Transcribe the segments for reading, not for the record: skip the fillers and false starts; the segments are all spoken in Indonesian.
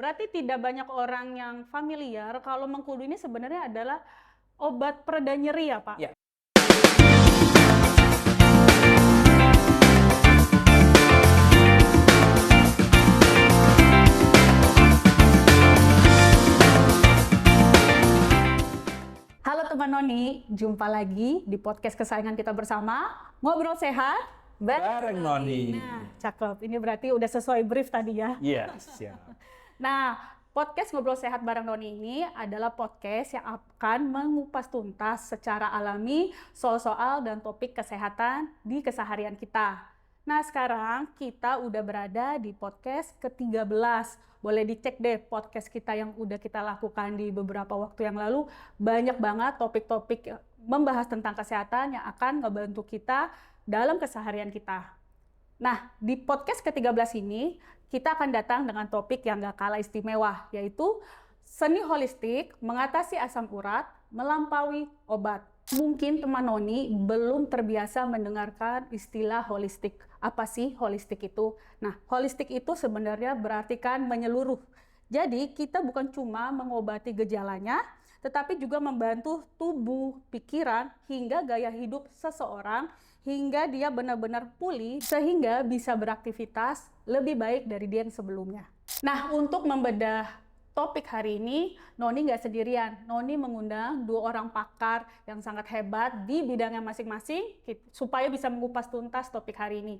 berarti tidak banyak orang yang familiar kalau Mengkudu ini sebenarnya adalah obat pereda nyeri ya, Pak? Ya. Halo teman Noni, jumpa lagi di podcast kesayangan kita bersama, Ngobrol Sehat Bareng Noni. Nah, cakep. Ini berarti udah sesuai brief tadi ya. Iya, siap. Nah, podcast Ngobrol Sehat bareng Noni ini adalah podcast yang akan mengupas tuntas secara alami soal-soal dan topik kesehatan di keseharian kita. Nah, sekarang kita udah berada di podcast ke-13. Boleh dicek deh podcast kita yang udah kita lakukan di beberapa waktu yang lalu. Banyak banget topik-topik membahas tentang kesehatan yang akan ngebantu kita dalam keseharian kita. Nah, di podcast ke-13 ini, kita akan datang dengan topik yang gak kalah istimewa, yaitu seni holistik mengatasi asam urat melampaui obat. Mungkin teman Noni belum terbiasa mendengarkan istilah holistik. Apa sih holistik itu? Nah, holistik itu sebenarnya berarti kan menyeluruh. Jadi, kita bukan cuma mengobati gejalanya, tetapi juga membantu tubuh, pikiran, hingga gaya hidup seseorang hingga dia benar-benar pulih sehingga bisa beraktivitas lebih baik dari dia yang sebelumnya. Nah, untuk membedah topik hari ini, Noni nggak sendirian. Noni mengundang 2 orang pakar yang sangat hebat di bidangnya masing-masing supaya bisa mengupas tuntas topik hari ini.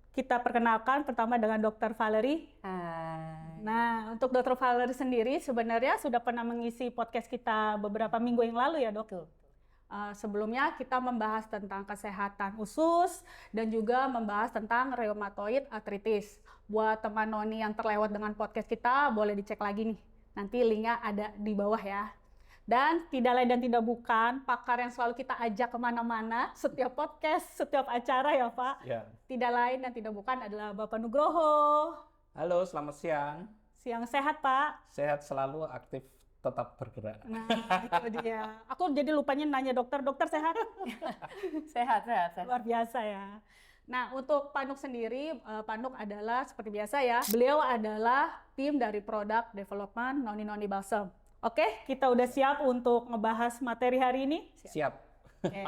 Kita perkenalkan pertama dengan Dr. Valerie. Hai. Nah, untuk Dr. Valerie sendiri sebenarnya sudah pernah mengisi podcast kita beberapa minggu yang lalu ya, Dok? Sebelumnya kita membahas tentang kesehatan usus dan juga membahas tentang rheumatoid arthritis. Buat teman Noni yang terlewat dengan podcast kita, boleh dicek lagi nih. Nanti linknya ada di bawah ya. Dan tidak lain dan tidak bukan, pakar yang selalu kita ajak kemana-mana, setiap podcast, setiap acara ya Pak. Ya. Tidak lain dan tidak bukan adalah Bapak Nugroho. Halo, selamat siang. Siang sehat Pak. Sehat selalu, aktif, tetap bergerak. Nah, itu dia. Aku jadi lupanya nanya dokter sehat? Sehat. Luar biasa ya. Nah, untuk Pak Nuk sendiri, Pak Nuk adalah seperti biasa ya, beliau adalah tim dari Product Development Noni Balsam. Oke, kita udah siap untuk ngebahas materi hari ini? Siap. Oke,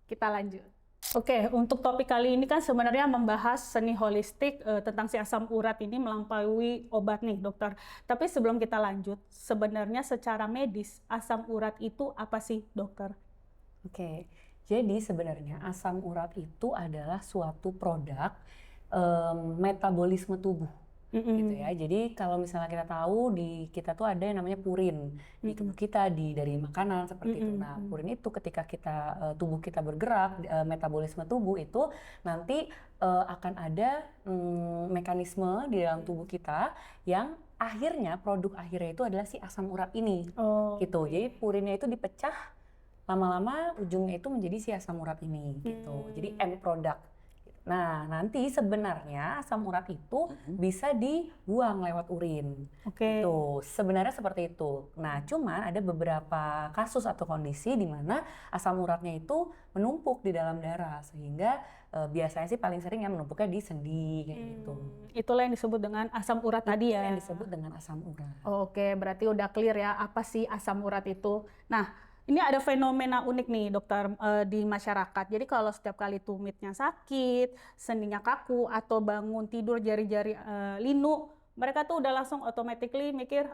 kita lanjut. Oke, untuk topik kali ini kan sebenarnya membahas seni holistik tentang si asam urat ini melampaui obat nih dokter. Tapi sebelum kita lanjut, sebenarnya secara medis asam urat itu apa sih dokter? Oke, jadi sebenarnya asam urat itu adalah suatu produk metabolisme tubuh. Gitu ya. Jadi kalau misalnya kita tahu di kita tuh ada yang namanya purin di tubuh kita dari makanan seperti itu. Nah, purin itu ketika kita tubuh kita bergerak, metabolisme tubuh itu nanti akan ada mekanisme di dalam tubuh kita yang akhirnya produk akhirnya itu adalah si asam urat ini. Gitu. Jadi purinnya itu dipecah lama-lama ujungnya itu menjadi si asam urat ini gitu. Jadi end product. Nah, nanti sebenarnya asam urat itu bisa dibuang lewat urin. Oke. Tuh, sebenarnya seperti itu. Nah, cuman ada beberapa kasus atau kondisi di mana asam uratnya itu menumpuk di dalam darah sehingga biasanya sih paling sering yang menumpuknya di sendi kayak gitu. Itulah yang disebut dengan asam urat tadi ya. Yang disebut dengan asam urat. Oke, berarti udah clear ya apa sih asam urat itu. Nah, ini ada fenomena unik nih dokter di masyarakat. Jadi kalau setiap kali tumitnya sakit, sendinya kaku, atau bangun tidur jari-jari linu, mereka tuh udah langsung automatically mikir,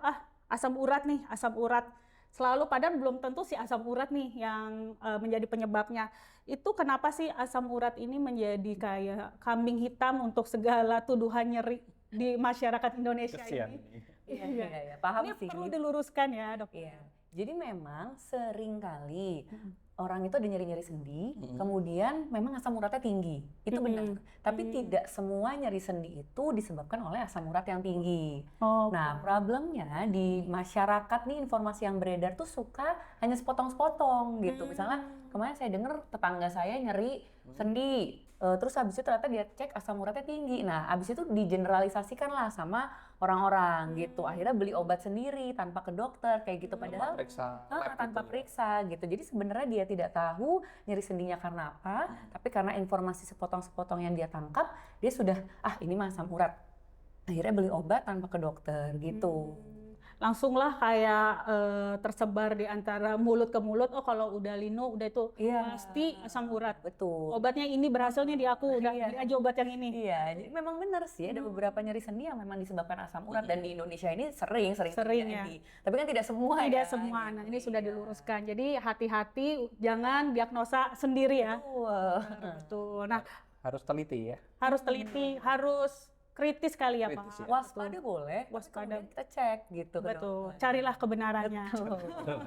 asam urat nih, asam urat. Selalu padahal belum tentu si asam urat nih yang menjadi penyebabnya. Itu kenapa sih asam urat ini menjadi kayak kambing hitam untuk segala tuduhan nyeri di masyarakat Indonesia Kesian. ini? Iya, paham Ini sih. perlu diluruskan ya dok. Iya. Jadi memang seringkali orang itu ada nyeri-nyeri sendi, kemudian memang asam uratnya tinggi. Itu benar. Tapi tidak semua nyeri sendi itu disebabkan oleh asam urat yang tinggi. Nah, problemnya di masyarakat nih informasi yang beredar tuh suka hanya sepotong-sepotong gitu. Misalnya kemarin saya dengar tetangga saya nyeri sendi, terus habis itu ternyata dia cek asam uratnya tinggi. Nah, habis itu digeneralisasikan lah sama orang-orang gitu. Akhirnya beli obat sendiri tanpa ke dokter kayak gitu. Padahal tanpa periksa gitu. Jadi sebenarnya dia tidak tahu nyeri sendinya karena apa, tapi karena informasi sepotong-sepotong yang dia tangkap, dia sudah ini mah asam urat. akhirnya beli obat tanpa ke dokter gitu. Langsunglah kayak tersebar di antara mulut ke mulut, oh kalau udah lino udah itu Iya, pasti asam urat. betul. Obatnya ini berhasilnya di aku, udah Iya. beli aja obat yang ini. Iya, jadi memang benar sih ada beberapa nyeri sendi yang memang disebabkan asam urat dan di Indonesia ini sering Sering, terjadi. Tapi kan tidak semua Tidak ya. semua. Nah, ini sudah Iya. diluruskan. Jadi hati-hati, jangan diagnosa sendiri ya. Betul. Betul. Nah, Harus teliti ya. harus teliti, harus kritis kali ya, Kritis Pak. ya. Waspada boleh, tapi Waspada. kemudian kita cek gitu ke Betul. dokter. Carilah kebenarannya. Betul.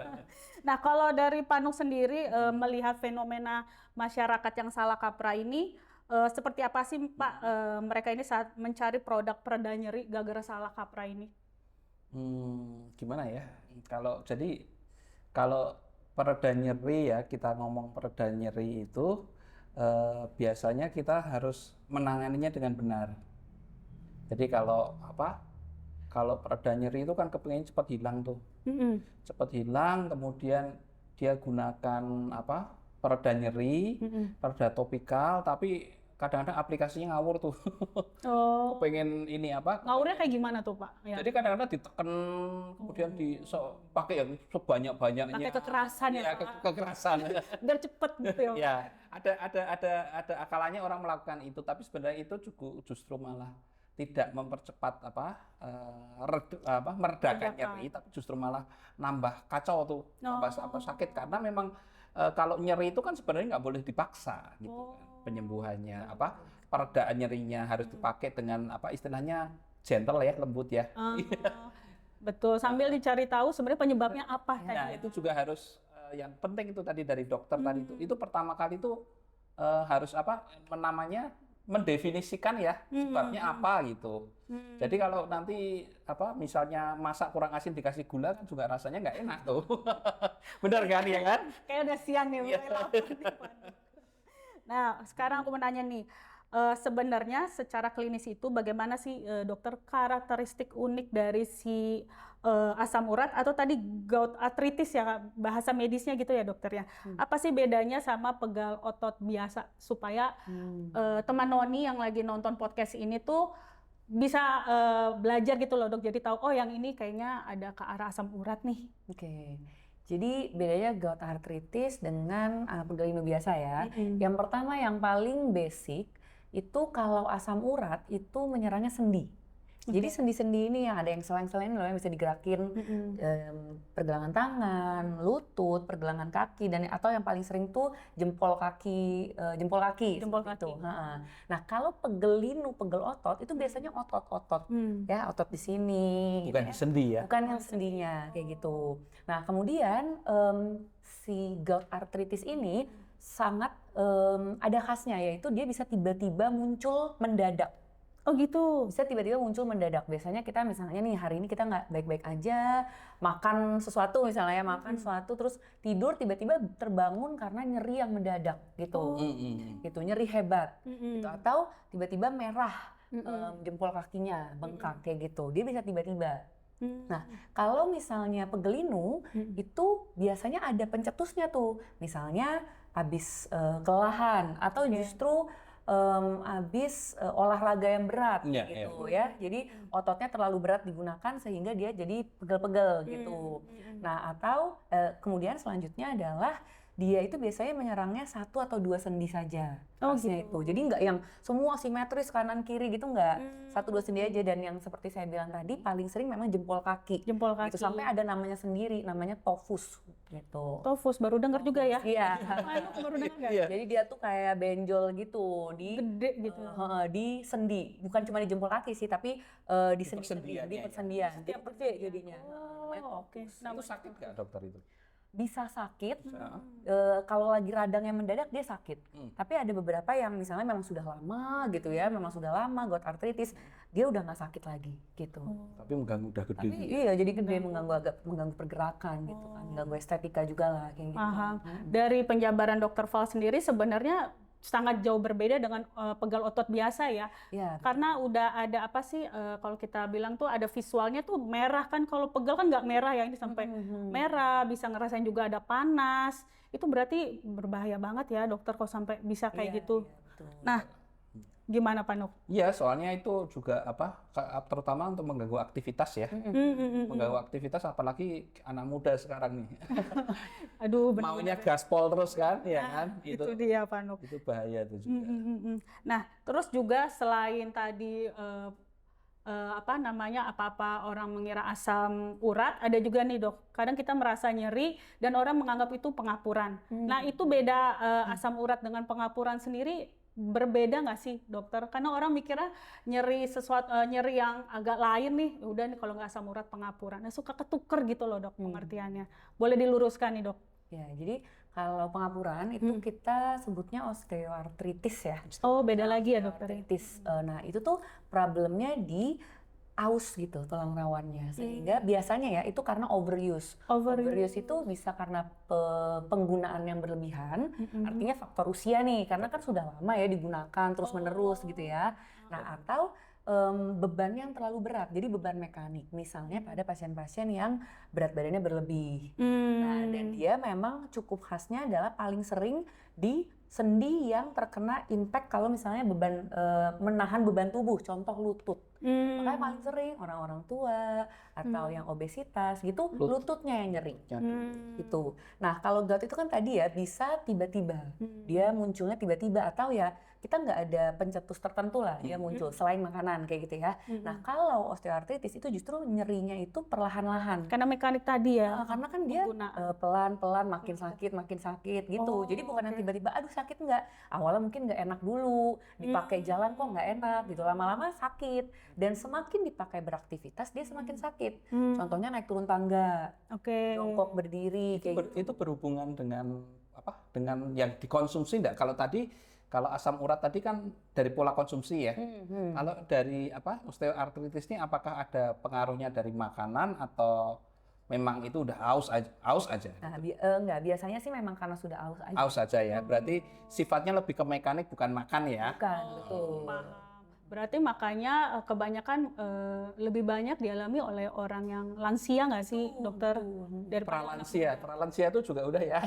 Nah, kalau dari Panuk sendiri melihat fenomena masyarakat yang salah kaprah ini, seperti apa sih Pak mereka ini saat mencari produk pereda nyeri gara-gara salah kaprah ini? Gimana ya? Kalau pereda nyeri ya, kita ngomong pereda nyeri itu biasanya kita harus menanganinya dengan benar. Jadi kalau pereda nyeri itu kan kepingin cepat hilang tuh. Cepat hilang, kemudian dia gunakan pereda nyeri, pereda topikal, tapi kadang-kadang aplikasinya ngawur tuh. Oh, Pengen ini ngawurnya kayak gimana tuh Pak? Ya. jadi kadang-kadang ditekan, kemudian pakai yang sebanyak-banyaknya. Pakai kekerasan ya, Ya, Pak? kekerasan. Biar cepet gitu ya. Ya, ada akalanya orang melakukan itu, tapi sebenarnya itu justru malah tidak mempercepat meredakan nyeri, tapi justru malah nambah kacau tuh, nambah sakit karena memang kalau nyeri itu kan sebenarnya nggak boleh dipaksa gitu kan penyembuhannya, peredaan nyerinya harus dipakai dengan istilahnya gentle ya, lembut ya. Betul, sambil dicari tahu sebenarnya penyebabnya apa Nah, tadi. itu juga harus yang penting itu tadi dari dokter tadi itu pertama kali itu harus namanya mendefinisikan ya sebabnya apa gitu. Jadi kalau nanti misalnya masak kurang asin dikasih gula kan juga rasanya nggak enak tuh. Bener kan ya kan? Kayak udah siang nih, mulai lapar nih, Pak. Nah, sekarang aku mau nanya nih, sebenarnya secara klinis itu bagaimana sih dokter karakteristik unik dari si asam urat atau tadi gout arthritis ya, bahasa medisnya gitu ya dokter ya. Apa sih bedanya sama pegal otot biasa supaya teman Noni yang lagi nonton podcast ini tuh bisa belajar gitu loh dok, jadi tahu oh yang ini kayaknya ada ke arah asam urat nih. Oke. Jadi bedanya gout arthritis dengan pegal linu biasa ya. Yang pertama yang paling basic itu kalau asam urat itu menyerangnya sendi. Jadi sendi-sendi ini yang ada yang selain-selain loh yang bisa digerakin, pergelangan tangan, lutut, pergelangan kaki, dan atau yang paling sering tuh jempol kaki gitu. Nah kalau pegel linu, pegel otot itu biasanya otot-otot ya, otot di sini. Bukan gitu ya. sendi ya. Bukan yang sendinya kayak gitu. Nah kemudian si gout arthritis ini sangat ada khasnya, yaitu dia bisa tiba-tiba muncul mendadak. Oh gitu. Bisa tiba-tiba muncul mendadak. Biasanya kita misalnya nih hari ini kita nggak baik-baik aja, makan sesuatu misalnya, makan sesuatu terus tidur tiba-tiba terbangun karena nyeri yang mendadak gitu. Gitu, nyeri hebat. Gitu. Atau tiba-tiba merah jempol kakinya, bengkak kayak gitu. Dia bisa tiba-tiba. Nah, kalau misalnya pegel linu itu biasanya ada pencetusnya tuh. Misalnya habis kelelahan atau justru habis olahraga yang berat gitu ya. Jadi ototnya terlalu berat digunakan sehingga dia jadi pegel-pegel gitu. Nah, atau kemudian selanjutnya adalah dia itu biasanya menyerangnya 1 atau 2 sendi saja. Itu. Jadi nggak yang semua simetris kanan kiri gitu, nggak. 1-2 sendi aja, dan yang seperti saya bilang tadi paling sering memang jempol kaki. Jempol kaki. Gitu. Sampai ada namanya sendiri, namanya tofus gitu. Tofus baru dengar juga ya. Iya. Baru dengar nggak? Jadi dia tuh kayak benjol gitu di Gede gitu. di sendi, bukan cuma di jempol kaki sih, tapi di sendi-sendi, di persendian. Dia gede jadinya. Oh, oke. Nah, itu sakit nggak dokter itu? Bisa sakit, kalau lagi radangnya mendadak dia sakit. Tapi ada beberapa yang misalnya memang sudah lama gitu ya, memang sudah lama gout arthritis, dia udah nggak sakit lagi gitu. Tapi mengganggu udah gede. Tapi iya, jadi gede, mengganggu pergerakan gitu kan, mengganggu estetika juga lah kayak gitu. Paham. Dari penjabaran Dokter Val sendiri sebenarnya sangat jauh berbeda dengan pegal otot biasa ya. Iya. Karena udah ada apa sih kalau kita bilang tuh ada visualnya tuh merah kan, kalau pegal kan nggak merah ya, ini sampai merah, bisa ngerasain juga ada panas. Itu berarti berbahaya banget ya dokter kalau sampai bisa kayak gitu. Betul. Nah, Gimana Pak Nuk? Iya, soalnya itu juga terutama untuk mengganggu aktivitas ya. Mengganggu aktivitas apalagi anak muda sekarang nih. Aduh, Maunya benar-benar. gaspol terus kan, ya kan? Itu dia Pak Nuk. Itu bahaya tuh juga. Nah, terus juga selain tadi apa-apa orang mengira asam urat, ada juga nih dok, kadang kita merasa nyeri dan orang menganggap itu pengapuran. Nah, itu beda asam urat dengan pengapuran sendiri, berbeda nggak sih dokter? Karena orang mikirnya nyeri yang agak lain nih, udah nih kalau nggak asam urat pengapuran. Nah, suka ketuker gitu loh dok pengertiannya. Boleh diluruskan nih dok? Ya, jadi kalau pengapuran itu kita sebutnya osteoartritis ya. Oh, beda lagi ya dokter? Osteoartritis. Nah, itu tuh problemnya di aus gitu tulang rawannya. Sehingga biasanya ya itu karena overuse. Overuse itu bisa karena penggunaan yang berlebihan. Artinya faktor usia nih, karena kan sudah lama ya digunakan terus-menerus gitu ya. Nah, atau beban yang terlalu berat, jadi beban mekanik. Misalnya pada pasien-pasien yang berat badannya berlebih. Nah, dan dia memang cukup khasnya adalah paling sering di sendi yang terkena impact kalau misalnya beban menahan beban tubuh, contoh lutut. Makanya paling sering orang-orang tua atau yang obesitas gitu, lututnya yang nyeri. Gitu. Nah, kalau gout itu kan tadi ya bisa tiba-tiba. Dia munculnya tiba-tiba atau ya kita nggak ada pencetus tertentu lah dia muncul selain makanan kayak gitu ya. Nah, kalau osteoartritis itu justru nyerinya itu perlahan-lahan. Karena mekanik tadi ya. Karena kan dia pelan-pelan makin sakit gitu. Jadi bukan yang tiba-tiba aduh sakit nggak. Awalnya mungkin nggak enak dulu, dipakai jalan kok nggak enak gitu. Lama-lama sakit dan semakin dipakai beraktivitas dia semakin sakit. Contohnya naik turun tangga, jongkok berdiri kayak gitu. Itu berhubungan dengan dengan yang dikonsumsi enggak? Kalau asam urat tadi kan dari pola konsumsi ya. Kalau dari osteoartritis ini apakah ada pengaruhnya dari makanan atau memang itu udah aus aja? Nah, enggak, biasanya sih memang karena sudah aus aja. Aus aja ya. Berarti sifatnya lebih ke mekanik bukan makan ya. Bukan, betul. Paham. Berarti makanya kebanyakan lebih banyak dialami oleh orang yang lansia nggak sih dokter? Pralansia itu juga udah ya.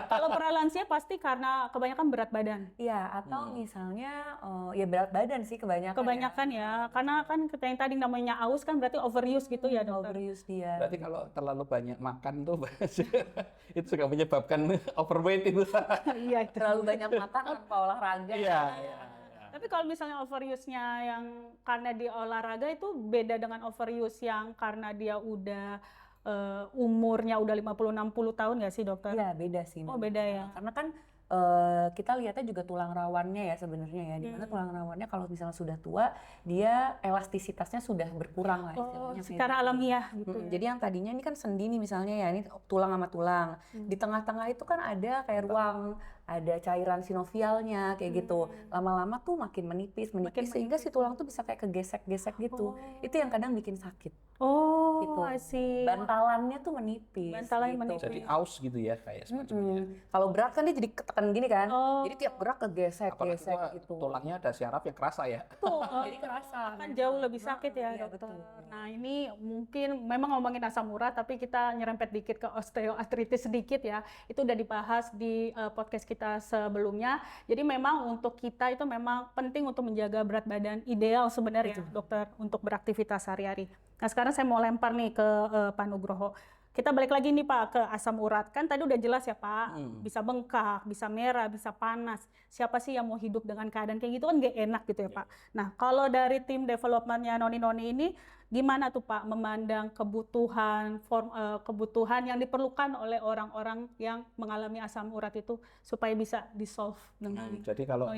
Kalau pralansia pasti karena kebanyakan berat badan. Iya, atau misalnya ya berat badan sih kebanyakan. Kebanyakan ya, karena kan yang tadi namanya aus kan berarti overuse gitu ya dokter. Overuse dia. Berarti kalau terlalu banyak makan tuh itu juga menyebabkan overweight itu. Iya, terlalu banyak makan tanpa olahraga. Iya. Tapi kalau misalnya overuse-nya yang karena di olahraga itu beda dengan overuse yang karena dia udah umurnya udah 50-60 tahun nggak sih dokter? Iya, beda sih. Oh, beda ya. Karena kan kita lihatnya juga tulang rawannya ya sebenarnya ya. Dimana tulang rawannya kalau misalnya sudah tua, dia elastisitasnya sudah berkurang lah istilahnya. Secara alamiah gitu. Jadi yang tadinya ini kan sendi nih misalnya ya, ini tulang sama tulang. Di tengah-tengah itu kan ada kayak ruang, ada cairan sinovialnya kayak gitu. Lama-lama tuh makin menipis sehingga si tulang tuh bisa kayak kegesek-gesek gitu. Itu yang kadang bikin sakit. Oh, gitu. asik. Bantalannya tuh menipis. Bantalannya gitu. menipis. Jadi aus gitu ya kayak semacamnya. Kalau berat kan dia jadi ketekan gini kan. Jadi tiap gerak kegesek gitu. Tulangnya ada syaraf yang kerasa ya. Tuh, jadi kerasa. Kan jauh lebih sakit ya dokter. Nah, ini mungkin memang ngomongin asam urat tapi kita nyerempet dikit ke osteoartritis sedikit ya. Itu udah dibahas di podcast kita sebelumnya. Jadi memang untuk kita itu memang penting untuk menjaga berat badan ideal sebenarnya dokter untuk beraktivitas sehari-hari. Nah, sekarang saya mau lempar nih ke Pak Nugroho. Kita balik lagi nih Pak ke asam urat. Kan tadi udah jelas ya Pak, bisa bengkak, bisa merah, bisa panas. Siapa sih yang mau hidup dengan keadaan kayak gitu kan gak enak gitu ya Pak. Nah, kalau dari tim developmentnya Noni-Noni ini gimana tuh Pak memandang kebutuhan yang diperlukan oleh orang-orang yang mengalami asam urat itu supaya bisa di-solve dengan Jadi kalau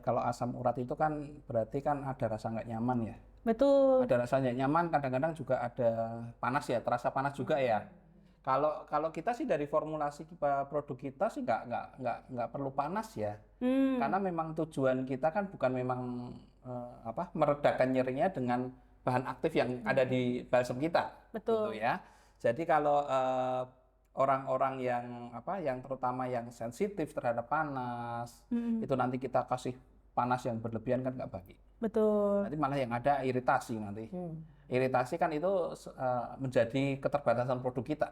kalau asam urat itu kan berarti kan ada rasa nggak nyaman ya. Betul. Ada rasanya nyaman, kadang-kadang juga ada panas ya, terasa panas juga ya. Kalau kita sih dari formulasi produk kita sih nggak perlu panas ya, karena memang tujuan kita kan bukan memang meredakan nyerinya dengan bahan aktif yang ada di balsem kita. Betul. Gitu ya. Jadi kalau orang-orang yang terutama yang sensitif terhadap panas, itu nanti kita kasih panas yang berlebihan kan nggak baik. Betul. Nanti malah yang ada iritasi nanti. Iritasi kan itu menjadi keterbatasan produk kita.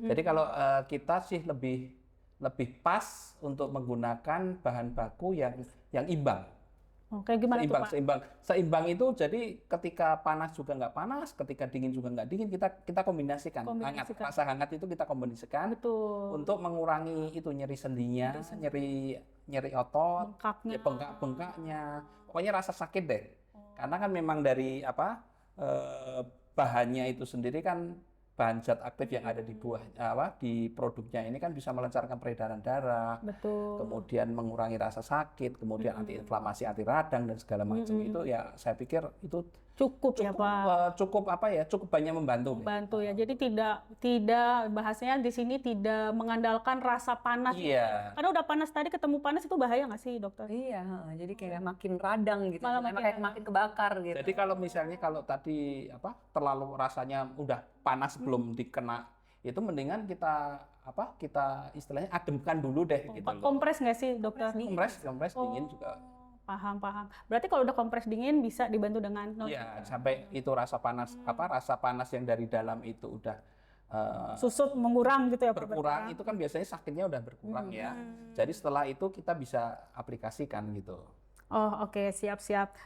Jadi kalau kita sih lebih pas untuk menggunakan bahan baku yang imbang. Oke, gimana tuh, Pak? Seimbang itu jadi ketika panas juga nggak panas, ketika dingin juga nggak dingin, kita kombinasikan. Rasa hangat itu kita kombinasikan Betul. untuk mengurangi itu nyeri sendinya, nyeri otot, Bengkaknya. ya bengkaknya, pokoknya rasa sakit deh. Karena kan memang dari bahannya itu sendiri kan bahan zat aktif yang ada di di produknya ini kan bisa melancarkan peredaran darah, Betul. kemudian mengurangi rasa sakit, kemudian antiinflamasi, anti radang dan segala macam itu ya saya pikir itu Cukup ya, Pak. cukup banyak membantu. Membantu ya. Jadi tidak bahasanya di sini tidak mengandalkan rasa panas. Iya. Karena udah panas tadi ketemu panas itu bahaya nggak sih, dokter? Iya, jadi kayak makin radang gitu, Malah kayak makin kebakar gitu. Jadi kalau misalnya tadi terlalu rasanya udah panas belum dikena, itu mendingan kita istilahnya ademkan dulu deh gitu loh. Kompres nggak sih, dokter? Kompres dingin juga. Paham. Berarti kalau udah kompres dingin bisa dibantu dengan Iya, sampai itu rasa panas yang dari dalam itu udah susut mengurang gitu ya, Pak? berkurang, itu kan biasanya sakitnya udah berkurang ya. Jadi setelah itu kita bisa aplikasikan gitu. Oh, oke, siap.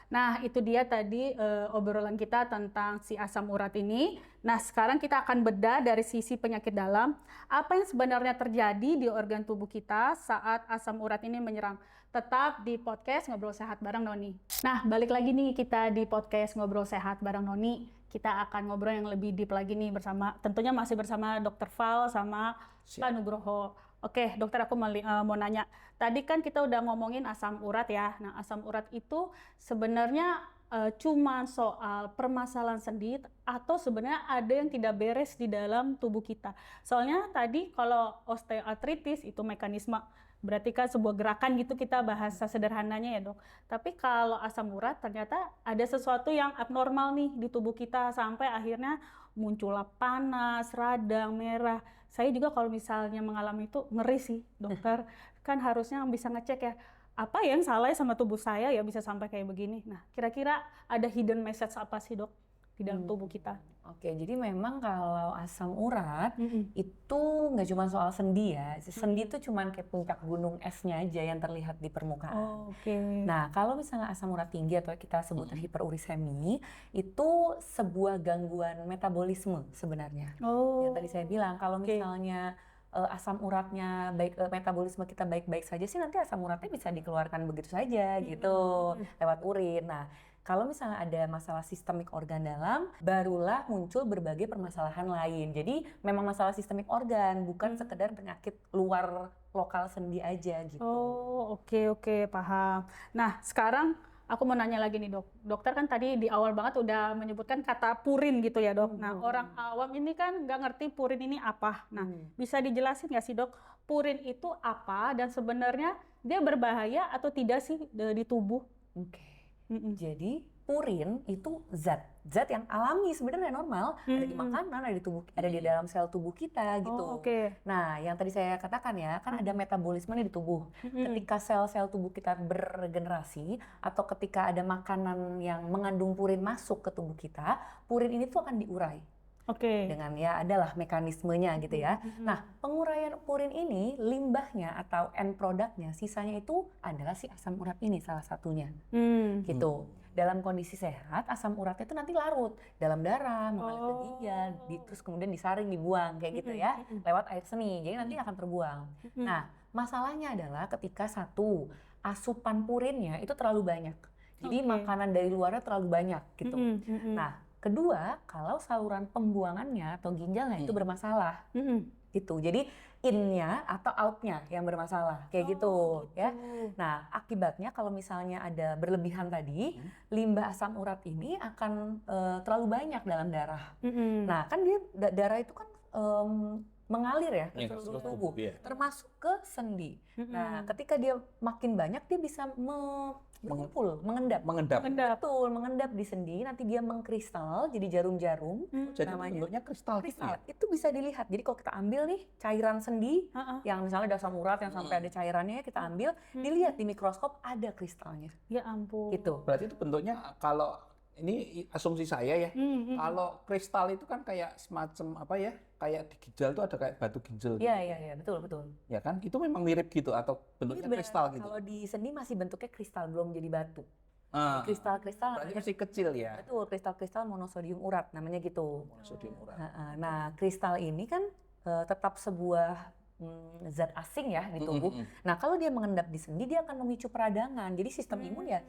Nah, itu dia tadi obrolan kita tentang si asam urat ini. Nah, sekarang kita akan bedah dari sisi penyakit dalam. Apa yang sebenarnya terjadi di organ tubuh kita saat asam urat ini menyerang? Tetap di podcast Ngobrol Sehat bareng Noni. Nah, balik lagi nih kita di podcast Ngobrol Sehat bareng Noni. Kita akan ngobrol yang lebih deep lagi nih tentunya masih bersama Dr. Val sama Pak Nugroho. Oke, dokter, aku mau nanya. Tadi kan kita udah ngomongin asam urat ya. Nah, asam urat itu sebenarnya cuma soal permasalahan sendi atau sebenarnya ada yang tidak beres di dalam tubuh kita. Soalnya tadi kalau osteoartritis itu mekanisme, berarti kan sebuah gerakan gitu kita bahasa sederhananya ya, Dok. Tapi kalau asam urat ternyata ada sesuatu yang abnormal nih di tubuh kita sampai akhirnya muncullah panas, radang, merah. Saya juga kalau misalnya mengalami itu ngeri sih, dokter. Kan harusnya bisa ngecek ya, apa yang salah sama tubuh saya ya bisa sampai kayak begini. Nah, kira-kira ada hidden message apa sih, Dok, di dalam tubuh kita? Oke, jadi memang kalau asam urat itu nggak cuma soal sendi ya. Sendi itu cuma kayak puncak gunung esnya aja yang terlihat di permukaan. Nah, kalau misalnya asam urat tinggi atau kita sebut hiperurisemia, itu sebuah gangguan metabolisme sebenarnya. Yang tadi saya bilang, kalau misalnya asam uratnya metabolisme kita baik-baik saja sih, nanti asam uratnya bisa dikeluarkan begitu saja gitu lewat urin. Nah, kalau misalnya ada masalah sistemik organ dalam, barulah muncul berbagai permasalahan lain. Jadi memang masalah sistemik organ, bukan sekedar penyakit luar lokal sendi aja gitu. Oh, oke, paham. Nah, sekarang aku mau nanya lagi nih, Dok. Dokter kan tadi di awal banget udah menyebutkan kata purin gitu ya, Dok. Nah, orang awam ini kan nggak ngerti purin ini apa. Nah, bisa dijelasin nggak sih, Dok, purin itu apa dan sebenarnya dia berbahaya atau tidak sih di tubuh? Oke. Jadi purin itu zat yang alami sebenarnya normal, ada di makanan, ada di dalam sel tubuh kita gitu. Nah, yang tadi saya katakan ya, kan ada metabolisme di tubuh. Ketika sel-sel tubuh kita beregenerasi atau ketika ada makanan yang mengandung purin masuk ke tubuh kita, purin ini tuh akan diurai. Dengan ya adalah mekanismenya gitu ya. Nah, penguraian purin ini, limbahnya atau end produknya, sisanya itu adalah si asam urat ini salah satunya. Gitu. Dalam kondisi sehat, asam uratnya itu nanti larut dalam darah, mengalir ke ginjal, terus kemudian disaring, dibuang kayak gitu ya, lewat air seni. Jadi nanti akan terbuang. Nah, masalahnya adalah ketika satu, asupan purinnya itu terlalu banyak. Jadi makanan dari luarnya terlalu banyak gitu. Nah, kedua, kalau saluran pembuangannya atau ginjalnya itu bermasalah, gitu. Jadi in-nya atau out-nya yang bermasalah, kayak gitu, ya. Nah, akibatnya kalau misalnya ada berlebihan tadi, limbah asam urat ini akan terlalu banyak dalam darah. Nah, kan dia darah itu kan mengalir ya ke seluruh tubuh, termasuk ke sendi. Nah, ketika dia makin banyak, dia bisa mengendap. Betul, mengendap di sendi, nanti dia mengkristal jadi jarum-jarum. Jadi bentuknya kristal. Itu bisa dilihat. Jadi kalau kita ambil nih cairan sendi yang misalnya ada asam urat yang sampai ada cairannya, kita ambil, dilihat di mikroskop ada kristalnya. Ya ampun. Gitu. Berarti itu bentuknya, kalau ini asumsi saya ya, kalau kristal itu kan kayak semacam apa ya, kayak di ginjal tuh ada kayak batu ginjal. Iya, betul. Ya kan, itu memang mirip gitu atau bentuknya kristal gitu. Kalau di sendi masih bentuknya kristal, belum jadi batu. Kristal-kristal berarti namanya, masih kecil ya. betul, kristal-kristal monosodium urat namanya gitu. Monosodium urat. Nah, kristal ini kan tetap sebuah zat asing ya di tubuh. Nah, kalau dia mengendap di sendi, dia akan memicu peradangan. Jadi sistem imun ya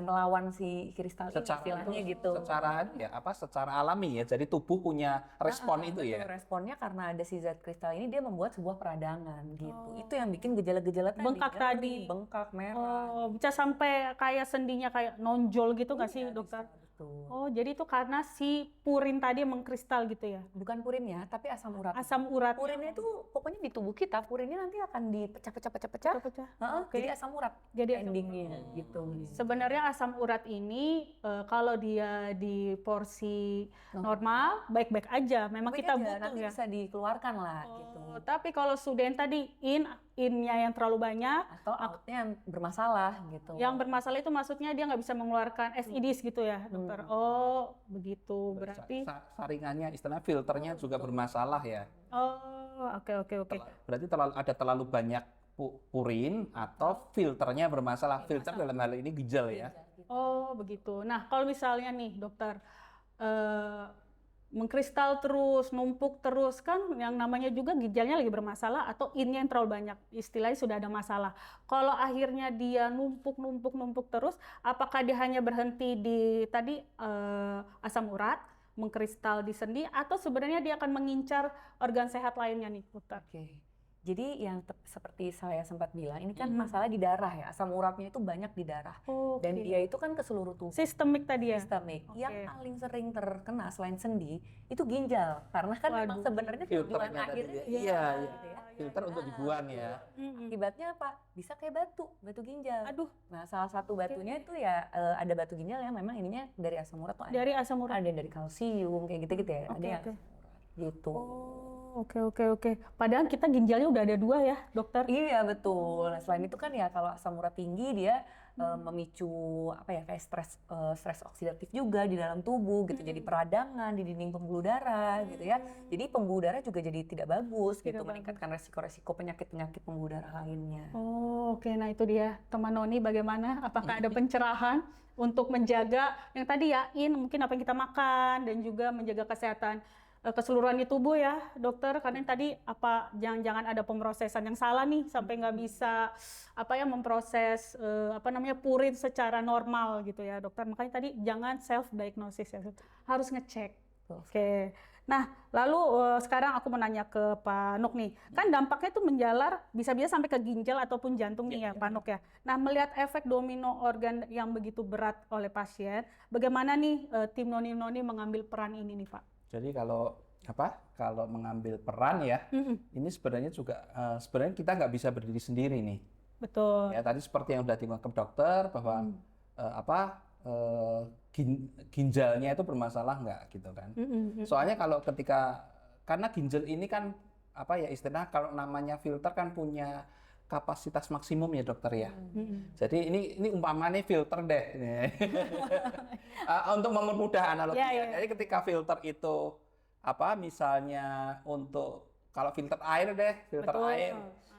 melawan si kristal ini istilahnya gitu. Secara alami ya. Jadi tubuh punya respon itu betul, ya. responnya karena ada si zat kristal ini, dia membuat sebuah peradangan gitu. Itu yang bikin gejala-gejala tadi. Bengkak nyeri, tadi. Bengkak, merah. Oh, bisa sampai kayak sendinya kayak nonjol gitu nggak sih, Iya, dokter? bisa, betul. Oh, jadi itu karena si purin tadi mengkristal gitu ya? Bukan purinnya, tapi asam urat. Asam urat. Purinnya itu pokoknya di tubuh kita, purinnya nanti akan dipecah-pecah-pecah. Pecah. Jadi asam urat Jadi asam endingnya gitu. Sebenarnya asam urat ini kalau dia di porsi normal baik-baik aja. Memang Baik kita aja, butuh nanti ya. bisa dikeluarkan lah gitu. Tapi kalau sudah yang tadi innya yang terlalu banyak, Atau outnya yang bermasalah gitu. yang bermasalah itu maksudnya dia nggak bisa mengeluarkan SIDs gitu ya, dokter. Oh, begitu. Berarti Saringannya, istilahnya filternya juga bermasalah ya. oh, oke. Berarti ada terlalu banyak purin atau filternya bermasalah. Filter dalam hal ini ginjal ya. Oh, begitu. Nah, kalau misalnya nih, dokter, mengkristal terus, numpuk terus, kan yang namanya juga ginjalnya lagi bermasalah atau innya yang terlalu banyak, istilahnya sudah ada masalah. Kalau akhirnya dia numpuk terus, apakah dia hanya berhenti di tadi asam urat, mengkristal di sendi, atau sebenarnya dia akan mengincar organ sehat lainnya nih, dokter? Oke. Jadi yang seperti saya sempat bilang, ini kan masalah di darah ya, asam uratnya itu banyak di darah. Dan dia itu kan ke seluruh tubuh. Sistemik tadi ya? Sistemik. Yang paling sering terkena selain sendi, itu ginjal. Karena kan memang sebenarnya tujuan akhirnya filter untuk dibuang ya. Akibatnya apa? Bisa kayak batu ginjal. Aduh. Nah, salah satu batunya itu ya ada batu ginjal yang memang ininya dari asam urat tuh ada. Dari asam urat. Ada yang dari kalsium kayak gitu-gitu ya. Ada yang gitu. Oh, oke. Padahal kita ginjalnya udah ada 2 ya, dokter? Iya, betul. Nah, selain itu kan ya kalau asam urat tinggi dia memicu kayak stres oksidatif juga di dalam tubuh gitu. Jadi peradangan di dinding pembuluh darah gitu ya. Jadi pembuluh darah juga jadi tidak bagus gitu, meningkatkan resiko-resiko penyakit-penyakit pembuluh darah lainnya. Oh, oke. Nah, itu dia teman Noni, bagaimana? Apakah ada pencerahan untuk menjaga yang tadi ya, mungkin apa yang kita makan dan juga menjaga kesehatan keseluruhan di tubuh ya, dokter, karena tadi jangan-jangan ada pemrosesan yang salah nih sampai nggak bisa memproses purin secara normal gitu ya, dokter. Makanya tadi jangan self diagnosis ya, harus ngecek. Oke. Nah, lalu sekarang aku mau nanya ke Pak Nuk nih, kan dampaknya itu menjalar bisa-bisa sampai ke ginjal ataupun jantung nih ya, Pak Nuk ya. Nah, melihat efek domino organ yang begitu berat oleh pasien, bagaimana nih tim Noni mengambil peran ini nih, Pak? Jadi kalau mengambil peran ya, ini sebenarnya juga sebenarnya kita nggak bisa berdiri sendiri nih. Betul. Ya tadi seperti yang sudah dimakan dokter bahwa ginjalnya itu bermasalah nggak gitu kan? Soalnya karena ginjal ini kan istilah kalau namanya filter kan punya kapasitas maksimum ya dokter ya. Jadi ini umpamanya filter deh. Untuk mempermudah analoginya. Jadi ketika filter itu misalnya kalau filter air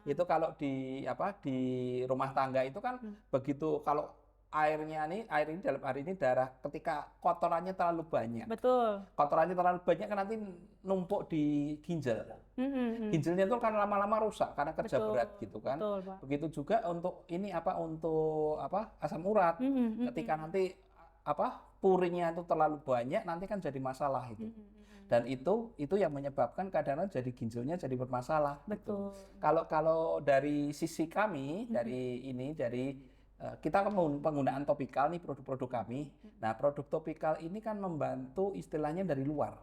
itu kalau di rumah tangga itu kan begitu kalau air ini dalam hari ini darah ketika kotorannya terlalu banyak. Betul. Kotorannya terlalu banyak kan nanti numpuk di ginjal. Ginjalnya itu kan lama-lama rusak karena kerja berat gitu kan. Betul, Pak. Begitu juga untuk asam urat. Ketika nanti purinnya itu terlalu banyak nanti kan jadi masalah itu. Dan itu yang menyebabkan kadang-kadang jadi ginjalnya jadi bermasalah. Betul. Gitu. Kalau dari sisi kami dari kita penggunaan topikal nih produk-produk kami. Nah, produk topikal ini kan membantu istilahnya dari luar.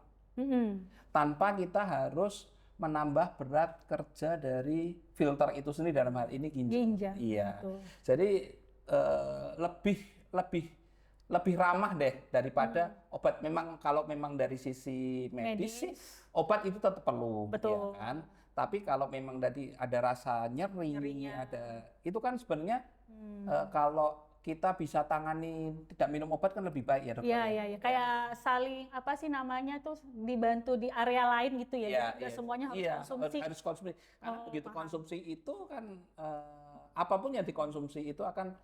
Tanpa kita harus menambah berat kerja dari filter itu sendiri dalam hal ini ginjal. Iya. Betul. Jadi lebih ramah deh daripada obat. Kalau memang dari sisi medis sih obat itu tetap perlu. Betul. Ya kan? Tapi kalau memang tadi ada rasa nyerinya, itu kan sebenarnya kalau kita bisa tangani tidak minum obat kan lebih baik ya dokter. Iya. Kayak saling namanya tuh dibantu di area lain gitu ya. Jadi semuanya harus konsumsi. Harus konsumsi. Karena begitu konsumsi itu kan apapun yang dikonsumsi itu akan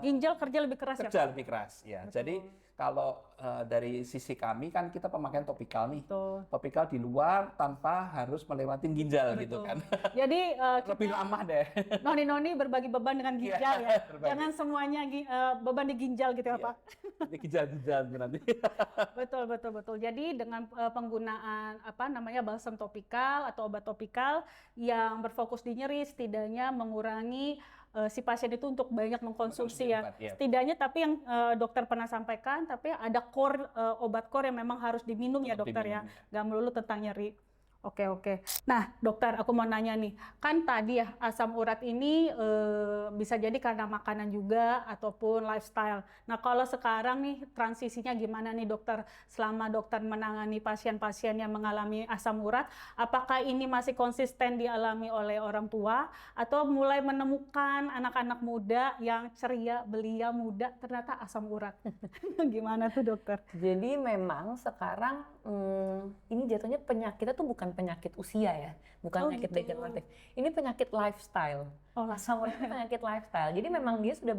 Ginjal kerja lebih keras ya, kerja Pak? lebih keras ya. Betul. Jadi kalau dari sisi kami kan kita pemakaian topikal nih. Betul. Topikal di luar tanpa harus melewati ginjal gitu Betul. kan. Jadi Lebih lama deh. noni-noni berbagi beban dengan Iya, ginjal ya. berbagi. Jangan semuanya beban di ginjal gitu ya, Iya. Pak. Ini ginjal-ginjal nanti. Betul, betul, betul. Jadi dengan penggunaan apa namanya balsam topikal atau obat topikal yang berfokus di nyeri, setidaknya mengurangi si pasien itu untuk banyak mengkonsumsi ya. Obat, ya. Setidaknya tapi yang dokter pernah sampaikan, tapi ada obat core yang memang harus diminum ya Untuk dokter ya. diminum, Nggak melulu tentang nyeri. Oke, oke. Nah, dokter, aku mau nanya nih, kan tadi ya asam urat ini bisa jadi karena makanan juga ataupun lifestyle. Nah, kalau sekarang nih transisinya gimana nih dokter? Selama dokter menangani pasien-pasien yang mengalami asam urat, apakah ini masih konsisten dialami oleh orang tua atau mulai menemukan anak-anak muda yang ceria, belia, muda ternyata asam urat? Gimana tuh dokter? Jadi memang sekarang ini jatuhnya penyakitnya tuh bukan penyakit usia ya, bukan penyakit gitu. degeneratif. Ini penyakit lifestyle. Oh, Asam urat itu penyakit lifestyle. Jadi memang dia sudah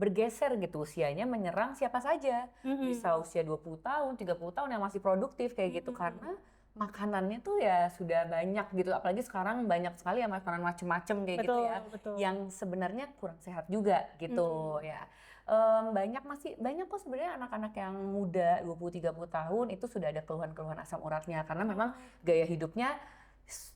bergeser gitu usianya menyerang siapa saja. Bisa usia 20 tahun, 30 tahun yang masih produktif kayak gitu karena makanannya tuh ya sudah banyak gitu. Apalagi sekarang banyak sekali ya makanan macem-macem kayak gitu ya. Betul. Yang sebenarnya kurang sehat juga gitu ya. Banyak kok sebenarnya anak-anak yang muda 20-30 tahun itu sudah ada keluhan-keluhan asam uratnya karena memang gaya hidupnya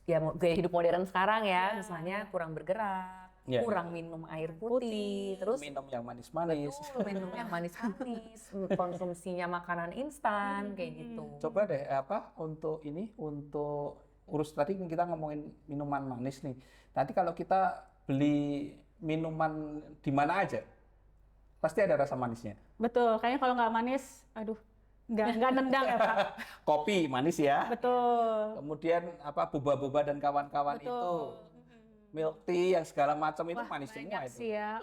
ya gaya hidup modern sekarang ya, misalnya kurang bergerak, Ya. kurang minum air putih, terus Minum yang manis-manis. betul, minum yang manis-manis, konsumsinya makanan instan kayak gitu. Coba deh untuk urus tadi kita ngomongin minuman manis nih. Nanti kalau kita beli minuman di mana aja, pasti ada rasa manisnya. Betul, kayaknya kalau nggak manis, aduh, nggak nendang ya Pak. Kopi manis ya. Betul. Kemudian boba-boba dan kawan-kawan itu, Betul. milk tea yang segala macam itu Wah, manis semua banyak itu. sih ya.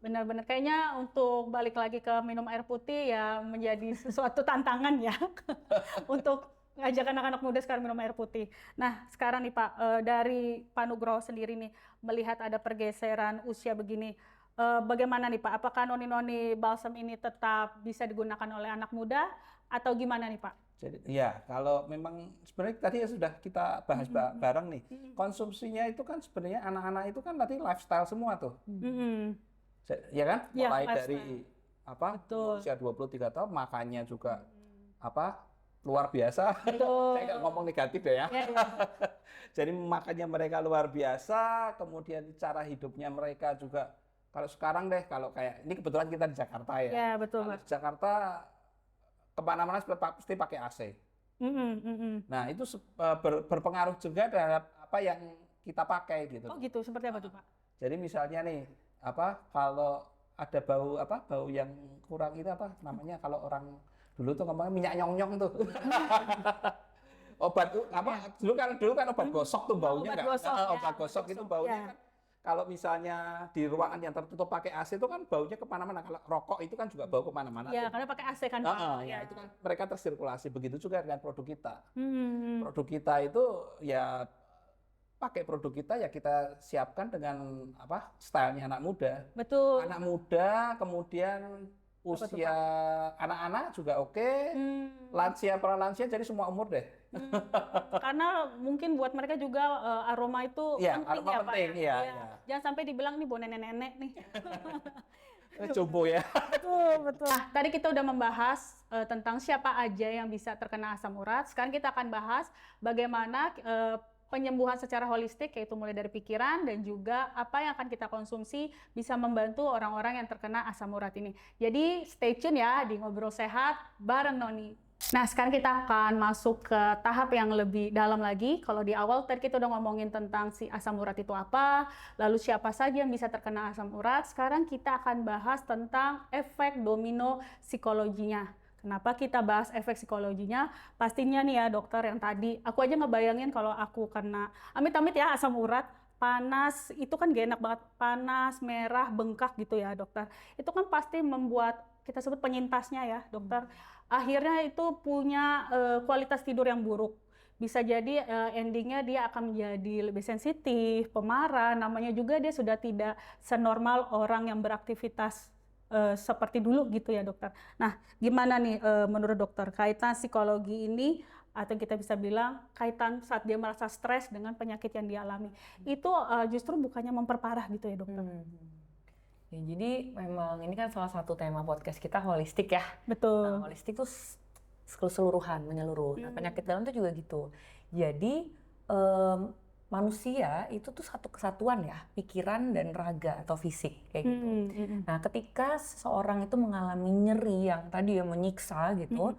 Benar-benar kayaknya untuk balik lagi ke minum air putih ya menjadi sesuatu tantangan ya untuk ngajak anak-anak muda sekarang minum air putih. Nah, sekarang nih Pak, dari Pak Nugroho sendiri nih melihat ada pergeseran usia begini, bagaimana nih Pak? Apakah noni-noni balsam ini tetap bisa digunakan oleh anak muda atau gimana nih Pak? Jadi ya kalau memang sebenarnya tadi ya sudah kita bahas bareng nih. Konsumsinya itu kan sebenarnya anak-anak itu kan tadi lifestyle semua tuh. Ya kan? Ya, Mulai lifestyle. dari Betul. usia 23 tahun makannya juga luar biasa. Betul. Saya nggak ngomong negatif ya. Ya. Jadi makannya mereka luar biasa, kemudian cara hidupnya mereka juga kalau sekarang deh kalau kayak ini kebetulan kita di Jakarta ya. Ya, betul Kalau Pak. di Jakarta kemana-mana pasti pakai AC. Nah itu berpengaruh juga terhadap apa yang kita pakai gitu. Oh gitu, seperti apa tuh Pak? Jadi misalnya nih kalau ada bau yang kurang itu namanya kalau orang dulu tuh ngomongnya minyak nyong-nyong tuh. Obat tuh dulu kan obat gosok tuh baunya Obat nggak gosok, ya, obat gosok itu baunya ya. kan kalau misalnya di ruangan yang tertutup pakai AC itu kan baunya kemana-mana. Kalau rokok itu kan juga bau kemana-mana. Ya, tuh. karena pakai AC kan Pak. Ya itu kan mereka tersirkulasi. Begitu juga dengan produk kita. Produk kita itu ya pakai produk kita ya kita siapkan dengan stylenya anak muda. Betul. Anak muda, kemudian usia anak-anak juga oke. Lansia, para lansia, jadi semua umur deh. Karena mungkin buat mereka juga aroma itu Iya, penting aroma ya Pak. penting, iya. Jangan sampai dibilang nih bau nenek-nenek nih. Coba ya. Betul. Nah, tadi kita udah membahas tentang siapa aja yang bisa terkena asam urat. Sekarang kita akan bahas bagaimana penyembuhan secara holistik, yaitu mulai dari pikiran dan juga apa yang akan kita konsumsi bisa membantu orang-orang yang terkena asam urat ini. Jadi stay tune ya di Ngobrol Sehat bareng Noni. Nah, sekarang kita akan masuk ke tahap yang lebih dalam lagi. Kalau di awal tadi kita udah ngomongin tentang si asam urat itu apa, lalu siapa saja yang bisa terkena asam urat. Sekarang kita akan bahas tentang efek domino psikologinya. Kenapa kita bahas efek psikologinya? Pastinya nih ya dokter yang tadi, aku aja ngebayangin kalau aku kena amit-amit ya asam urat, panas, itu kan gak enak banget, panas, merah, bengkak gitu ya dokter. Itu kan pasti membuat, kita sebut penyintasnya ya dokter, akhirnya itu punya kualitas tidur yang buruk. bisa jadi endingnya dia akan menjadi lebih sensitif, pemarah, namanya juga dia sudah tidak senormal orang yang beraktivitas seperti dulu gitu ya dokter. Nah, gimana nih menurut dokter kaitan psikologi ini atau kita bisa bilang kaitan saat dia merasa stres dengan penyakit yang dialami itu justru bukannya memperparah gitu ya dokter? Ya, jadi memang ini kan salah satu tema podcast kita holistik ya. Betul. Nah, holistik tuh keseluruhan, menyeluruh. Nah, penyakit dalam tuh juga gitu. Jadi manusia itu tuh satu kesatuan ya, pikiran dan raga atau fisik kayak gitu. Nah, ketika seseorang itu mengalami nyeri yang tadi ya menyiksa gitu,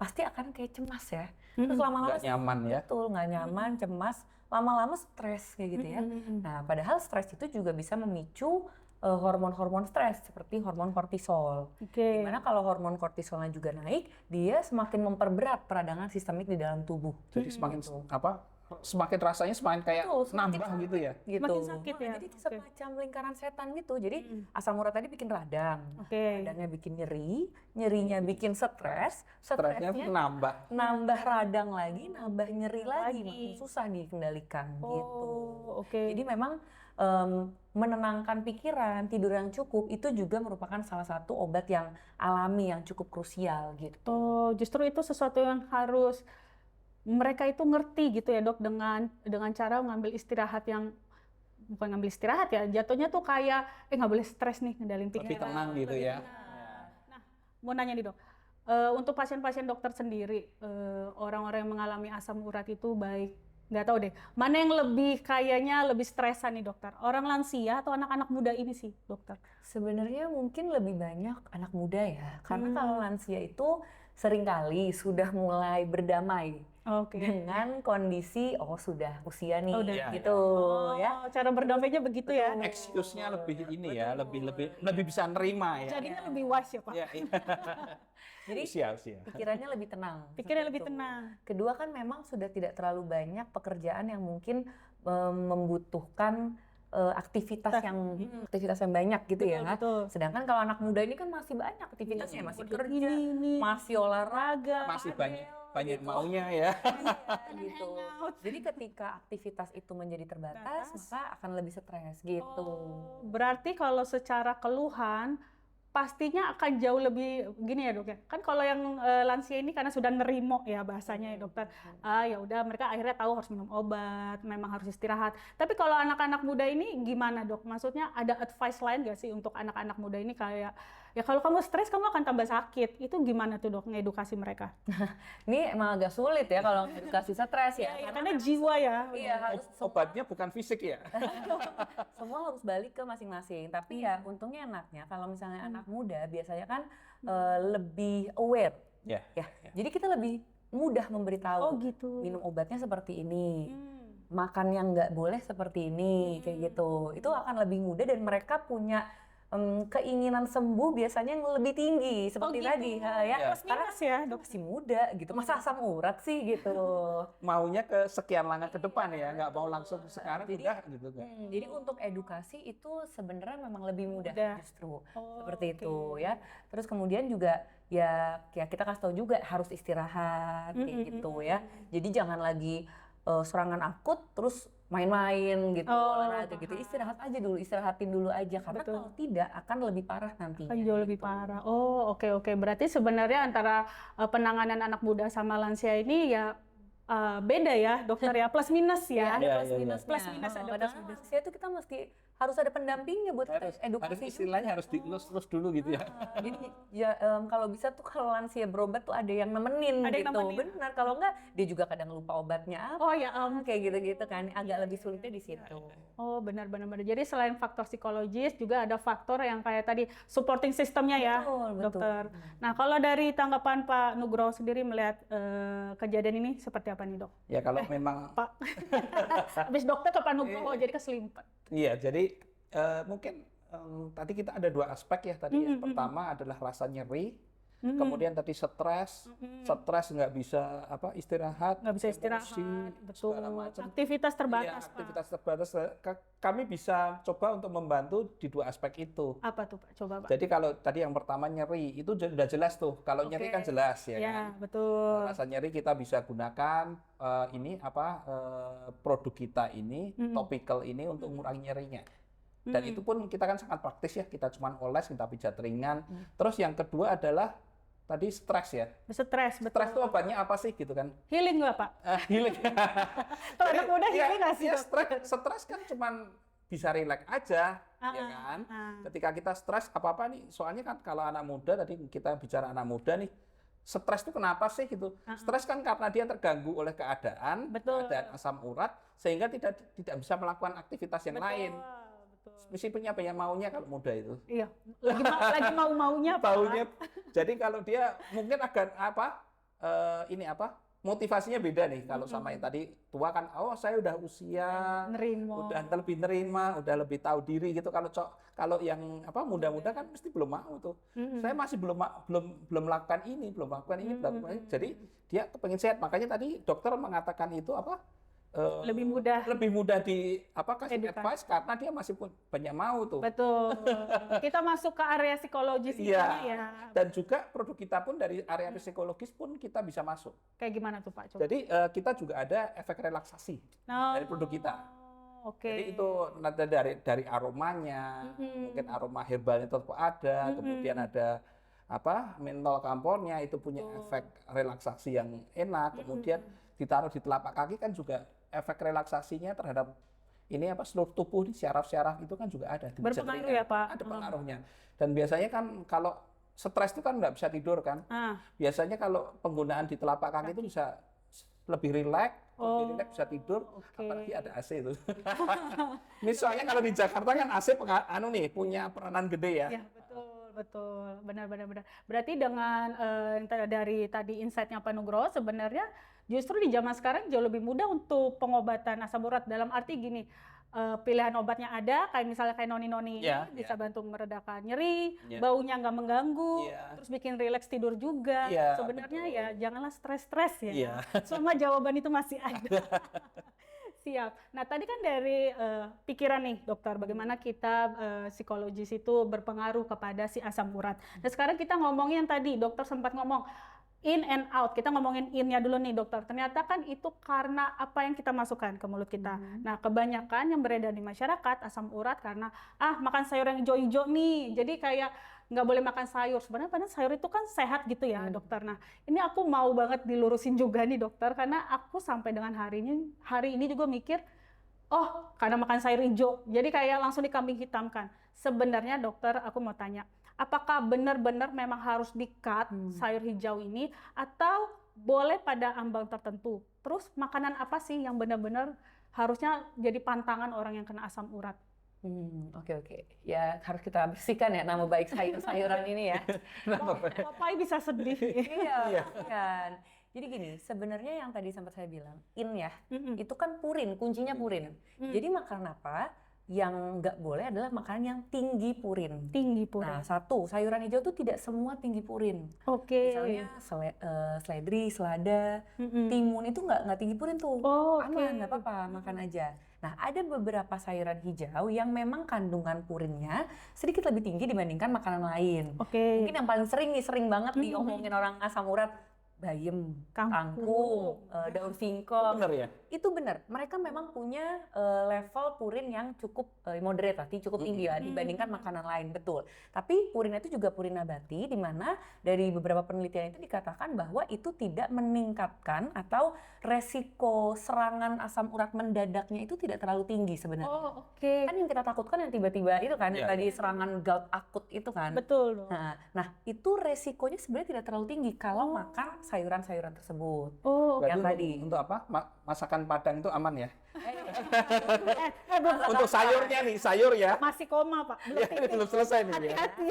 pasti akan kayak cemas ya. Terus lama-lama Nggak nyaman ya. betul, nggak nyaman, cemas, lama-lama stres kayak gitu ya. Nah, padahal stres itu juga bisa memicu hormon-hormon stres seperti hormon kortisol. Dimana kalau hormon kortisolnya juga naik, dia semakin memperberat peradangan sistemik di dalam tubuh. Jadi semakin semakin rasanya semakin kayak Betul, semakin nambah gitu ya. Gitu. Semakin sakit ya? Jadi semacam lingkaran setan gitu. Jadi asam urat tadi bikin radang, radangnya bikin nyeri, nyerinya bikin stres, Stresnya stresnya nambah radang lagi, nambah nyeri lagi, makin susah dikendalikan gitu. Jadi memang menenangkan pikiran, tidur yang cukup itu juga merupakan salah satu obat yang alami yang cukup krusial gitu. Justru itu sesuatu yang harus mereka itu ngerti gitu ya dok, dengan cara mengambil istirahat yang bukan ngambil istirahat ya, jatuhnya tuh kayak nggak boleh stres nih, ngendalin pikiran. Lebih tenang gitu ya. Nah, mau nanya nih dok, untuk pasien-pasien dokter sendiri, orang-orang yang mengalami asam urat itu baik, nggak tahu deh, mana yang kayaknya lebih stresan nih dokter, orang lansia atau anak-anak muda ini sih dokter? Sebenarnya mungkin lebih banyak anak muda ya, karena kalau lansia itu seringkali sudah mulai berdamai dengan kondisi sudah usia nih gitu ya. Cara berdamainya begitu ya. Excuse-nya lebih ini ya, lebih bisa nerima ya. Jadinya lebih wise ya Pak. Iya. Jadi pikirannya lebih tenang. Pikirannya lebih tenang. Kedua kan memang sudah tidak terlalu banyak pekerjaan yang mungkin membutuhkan aktivitas yang banyak gitu ya. Betul. Sedangkan kalau anak muda ini kan masih banyak aktivitasnya, masih kerja, masih olahraga, masih banyak maunya ya. Gitu. Jadi ketika aktivitas itu menjadi terbatas, maka akan lebih stres gitu. Berarti kalau secara keluhan pastinya akan jauh lebih gini ya dok ya. Kan kalau yang lansia ini karena sudah nerimo ya bahasanya ya dokter. Ya udah mereka akhirnya tahu harus minum obat, memang harus istirahat. Tapi kalau anak-anak muda ini gimana dok? Maksudnya ada advice lain gak sih untuk anak-anak muda ini kayak ya kalau kamu stres kamu akan tambah sakit. Itu gimana tuh dok ngedukasi mereka? Ini emang agak sulit ya kalau ngedukasi stres ya. Karena jiwa ya. Iya, harus obatnya bukan fisik ya. Semua harus balik ke masing-masing. Tapi ya untungnya enaknya kalau misalnya anak muda biasanya kan lebih aware. Ya. Jadi kita lebih mudah memberitahu. Gitu. Minum obatnya seperti ini. Makan yang nggak boleh seperti ini kayak gitu. Itu akan lebih mudah dan mereka punya keinginan sembuh biasanya yang lebih tinggi seperti tadi ya. Karena ya, dok masih muda gitu. Masa asam urat sih gitu. Maunya ke sekian langkah ke depan ya, nggak mau langsung sekarang udah gitu kan. Jadi untuk edukasi itu sebenarnya memang lebih mudah justru. Seperti itu ya. Terus kemudian juga ya kita kasih tahu juga harus istirahat kayak gitu ya. Jadi jangan lagi serangan akut terus main-main gitu, olahraga gitu. Istirahatin dulu aja karena kalau tidak akan lebih parah nantinya. Akan jauh lebih parah. Oke. Berarti sebenarnya antara penanganan anak muda sama lansia ini ya beda ya dokter ya, plus minus ya. Ada plus minusnya. Plus minus ada. Padahal lansia itu kita mesti harus ada pendampingnya buat edukasi. Harus istilahnya harus dielus terus dulu gitu ya. Jadi ya kalau bisa tuh kalau lansia berobat tuh ada yang nemenin gitu. Benar, kalau enggak dia juga kadang lupa obatnya apa. Kayak gitu-gitu kan. Agak lebih sulitnya di situ. Benar. Jadi selain faktor psikologis juga ada faktor yang kayak tadi supporting sistemnya ya, dokter. Nah, kalau dari tanggapan Pak Nugroho sendiri melihat kejadian ini seperti apa nih, Dok? Ya kalau memang Pak habis dokter ke Pak Nugroho jadi keselimpat. Iya, jadi mungkin tadi kita ada dua aspek ya tadi. Pertama adalah rasa nyeri, kemudian tadi stres nggak bisa istirahat, Nggak bisa istirahat, emosi, betul. segala macam. Aktivitas Iya, terbatas, Pak. aktivitas terbatas. Kami bisa coba untuk membantu di dua aspek itu. Apa tuh Pak? Coba Pak. Jadi kalau tadi yang pertama nyeri itu sudah jelas tuh. Kalau nyeri kan jelas ya Ya, kan. betul. Rasa nyeri kita bisa gunakan produk kita ini, topical ini untuk mengurangi nyerinya. Dan itu pun kita kan sangat praktis ya. Kita cuma oles, kita pijat ringan. Terus yang kedua adalah tadi stres ya. Stres, betul. Stres itu obatnya apa sih gitu kan? Healing nggak Pak? Healing. Kalau anak muda Iya, healing nggak sih? iya, Dok? stres kan cuman bisa rileks aja, ya kan? Ketika kita stres apa-apa nih, soalnya kan kalau anak muda, tadi kita bicara anak muda nih, stres itu kenapa sih gitu? Stres kan karena dia terganggu oleh keadaan asam urat, sehingga tidak bisa melakukan aktivitas yang lain. Betul. Meskipun apa yang maunya kalau muda itu. Iya, lagi mau-maunya Pak. Maunya. Jadi kalau dia mungkin agak motivasinya beda nih kalau sama yang tadi tua kan, oh saya udah usia, udah lebih nerima, udah lebih tahu diri gitu. Kalau yang muda-muda kan mesti belum mau tuh. Saya masih belum melakukan ini, belum melakukan ini. Jadi dia kepengen sehat. Makanya tadi dokter mengatakan itu lebih mudah kasih advice karena dia masih banyak mau tuh. Betul. Kita masuk ke area psikologis ya. Dan juga produk kita pun dari area psikologis pun kita bisa masuk. Kayak gimana tuh Pak? Coba. Jadi kita juga ada efek relaksasi dari produk kita. Jadi itu nanti dari aromanya, mungkin aroma herbalnya tetap ada, kemudian ada menthol kampornya itu punya efek relaksasi yang enak, kemudian ditaruh di telapak kaki kan juga efek relaksasinya terhadap seluruh tubuh di syaraf-syaraf itu kan juga ada. Berpengaruh ya Pak? Ada pengaruhnya. Dan biasanya kan kalau stres itu kan nggak bisa tidur kan. Biasanya kalau penggunaan di telapak kaki itu bisa lebih rileks, bisa tidur, apalagi ada AC itu. Misalnya kalau di Jakarta kan AC punya peranan gede ya. Ya, betul. Benar. Berarti dengan dari tadi insight-nya Pak Nugroho, sebenarnya justru di zaman sekarang jauh lebih mudah untuk pengobatan asam urat. Dalam arti gini, pilihan obatnya ada, misalnya noni-noni bisa bantu meredakan nyeri, baunya nggak mengganggu, terus bikin rileks tidur juga. Sebenarnya ya janganlah stres-stres ya. Semua jawaban itu masih ada. Siap. Nah tadi kan dari pikiran nih dokter, bagaimana kita psikologis itu berpengaruh kepada si asam urat. Nah sekarang kita ngomongin tadi, dokter sempat ngomong in and out. Kita ngomongin in-nya dulu nih dokter. Ternyata kan itu karena apa yang kita masukkan ke mulut kita. Nah kebanyakan yang beredar di masyarakat asam urat karena makan sayur yang hijau-hijau nih. Jadi kayak nggak boleh makan sayur. Sebenarnya padahal sayur itu kan sehat gitu ya dokter. Nah ini aku mau banget dilurusin juga nih dokter. Karena aku sampai dengan hari ini juga mikir, karena makan sayur hijau. Jadi kayak langsung dikambing hitamkan. Sebenarnya dokter aku mau tanya, apakah benar-benar memang harus di-cut sayur hijau ini atau boleh pada ambang tertentu? Terus makanan apa sih yang benar-benar harusnya jadi pantangan orang yang kena asam urat? Oke. Ya harus kita bersihkan ya nama baik sayur-sayuran ini ya. Papai bisa sedih. Iya kan. Jadi gini, sebenarnya yang tadi sempat saya bilang, itu kan purin, kuncinya purin. Jadi makanan apa yang nggak boleh adalah makanan yang tinggi purin. Nah, satu, sayuran hijau tuh tidak semua tinggi purin. Misalnya seledri, selada, timun itu nggak tinggi purin tuh. Aman, nggak apa-apa, makan aja. Nah, ada beberapa sayuran hijau yang memang kandungan purinnya sedikit lebih tinggi dibandingkan makanan lain. Mungkin yang paling sering banget diomongin orang asam urat, bayam, kangkung, daun singkong. Benar ya? Itu benar. Mereka memang punya level purin yang cukup moderate, artinya cukup tinggi ya dibandingkan makanan lain, betul. Tapi purin itu juga purin nabati, di mana dari beberapa penelitian itu dikatakan bahwa itu tidak meningkatkan atau resiko serangan asam urat mendadaknya itu tidak terlalu tinggi sebenarnya. Kan yang kita takutkan yang tiba-tiba itu kan, yang tadi serangan gout akut itu kan. Betul. Nah itu resikonya sebenarnya tidak terlalu tinggi kalau makan sayuran-sayuran tersebut. Yang tadi untuk apa? Masakan Padang itu aman ya? Untuk sayurnya nih, sayur ya. Masih koma Pak. Belum selesai nih. Hati-hati.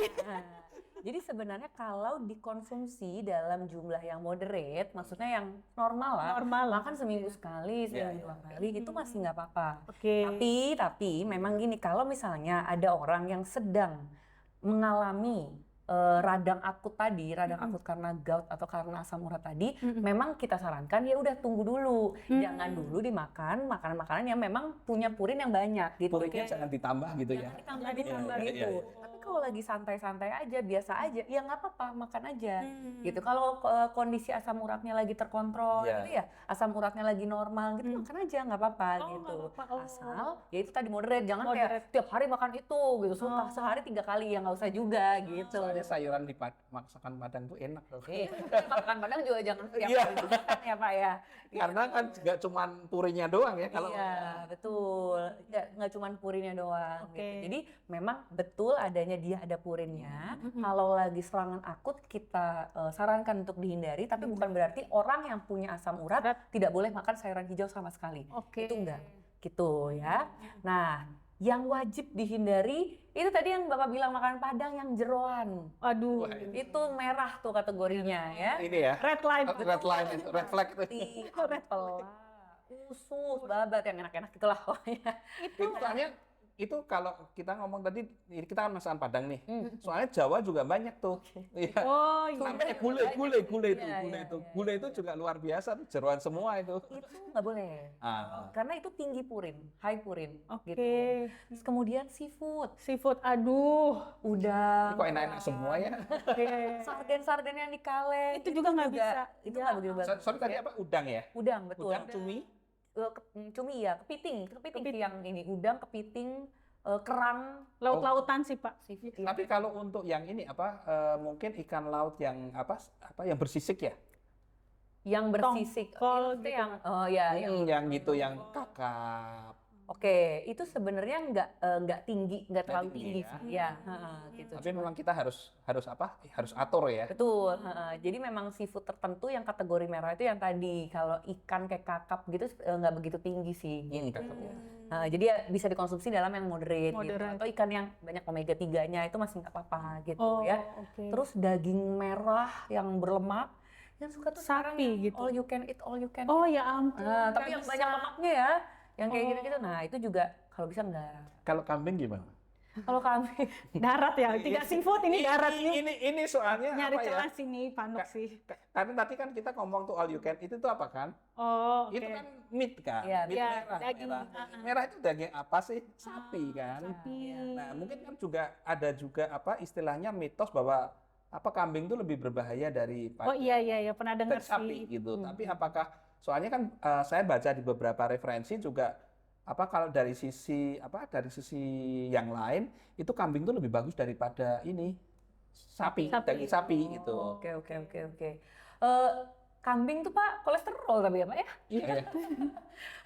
Jadi sebenarnya kalau dikonsumsi dalam jumlah yang moderate, maksudnya yang normal lah, makan seminggu sekali, seminggu 2 kali, itu masih nggak apa-apa. Tapi memang gini, kalau misalnya ada orang yang sedang mengalami radang akut tadi, radang akut karena gout atau karena asam urat tadi, memang kita sarankan ya udah tunggu dulu, jangan dulu dimakan makanan-makanan yang memang punya purin yang banyak gitu. Purinnya jangan ditambah gitu ya. Jangan ditambah gitu. Tapi kalau lagi santai-santai aja, biasa aja, ya nggak apa-apa, makan aja gitu. Kalau kondisi asam uratnya lagi terkontrol gitu ya, asam uratnya lagi normal gitu, makan aja nggak apa-apa gitu. Asal ya itu tadi moderate, jangan kayak tiap hari makan itu gitu, sehari 3 kali ya nggak usah juga gitu. Soalnya sayuran di masakan Padang tuh enak loh. Makan Padang juga jangan tiap hari makan ya Pak ya. Karena kan nggak cuma purinnya doang ya kalau. Iya betul, nggak cuma purinnya doang. Gitu. Jadi memang betul adanya dia ada purinnya. Kalau lagi serangan akut kita sarankan untuk dihindari, tapi bukan berarti orang yang punya asam urat tidak boleh makan sayuran hijau sama sekali. Itu enggak, gitu ya. Nah, yang wajib dihindari itu tadi yang Bapak bilang makanan Padang yang jeroan. Aduh, Itu merah tuh kategorinya ya. Ini ya. red line. Red line itu, red flag itu. Apel, usus, babat yang enak-enak itulah pokoknya. Itu soalnya itu kalau kita ngomong tadi kita kan masakan Padang nih. Soalnya Jawa juga banyak tuh. Iya. Oh iya. Sampai gulai itu juga luar biasa tuh, jeroan semua itu. Itu nggak boleh. Karena itu tinggi purin, high purin. Oke. Gitu. Terus kemudian seafood. Seafood, aduh. Udang. Kok enak-enak semua ya? Sarden-sarden yang di kaleng. Itu juga nggak bisa. Itu nggak begitu bagus. Sorry tadi apa? Udang ya? Udang, betul. Udang, cumi? Cumi ya, kepiting sih yang ini, udang, kepiting, kerang, Laut-lautan sih Pak. seafood. Tapi kalau untuk yang ini apa? Mungkin ikan laut yang apa yang bersisik ya? Yang bersisik, Tongkol itu gitu. yang yang Yang gitu, yang kakap. Oke, itu sebenarnya nggak tinggi, nggak terlalu tinggi tinggi, ya, gitu. Tapi memang kita harus apa? Harus atur ya. Betul. Jadi memang seafood tertentu yang kategori merah itu yang tadi, kalau ikan kayak kakap gitu nggak begitu tinggi sih. Kakap ya. Jadi ya bisa dikonsumsi dalam yang moderate. Gitu. Moderate. Atau ikan yang banyak omega 3-nya itu masih nggak apa-apa gitu Oh, ya. oke. Terus daging merah yang berlemak, yang suka tuh sekarang Sapi yang gitu. all you can eat, all you can Oh eat. ya ampun. Tapi nggak yang bisa. banyak lemaknya ya, yang kayak gitu-gitu. Nah itu juga kalau bisa enggak. Kalau kambing gimana? Kalau kami Darat ya, tidak seafood, ini darat nih. Ini soalnya Nyari apa ya? celah sini, Panuk sih. Karena tadi kan kita ngomong tuh all you can eat itu apa kan? Oh, oke. Itu kan meat kan? Iya, Meat iya, merah. daging. Merah itu daging apa sih? Sapi kan? Iya. Nah, mungkin kan juga ada juga apa istilahnya mitos bahwa apa kambing itu lebih berbahaya daripada Oh iya, pernah dengar dari sapi sih. gitu. Tapi apakah soalnya kan saya baca di beberapa referensi juga apa kalau dari sisi yang lain itu kambing itu lebih bagus daripada ini sapi. Daging sapi gitu. Oke. Kambing tuh Pak kolesterol tapi ya Pak ya? Iya.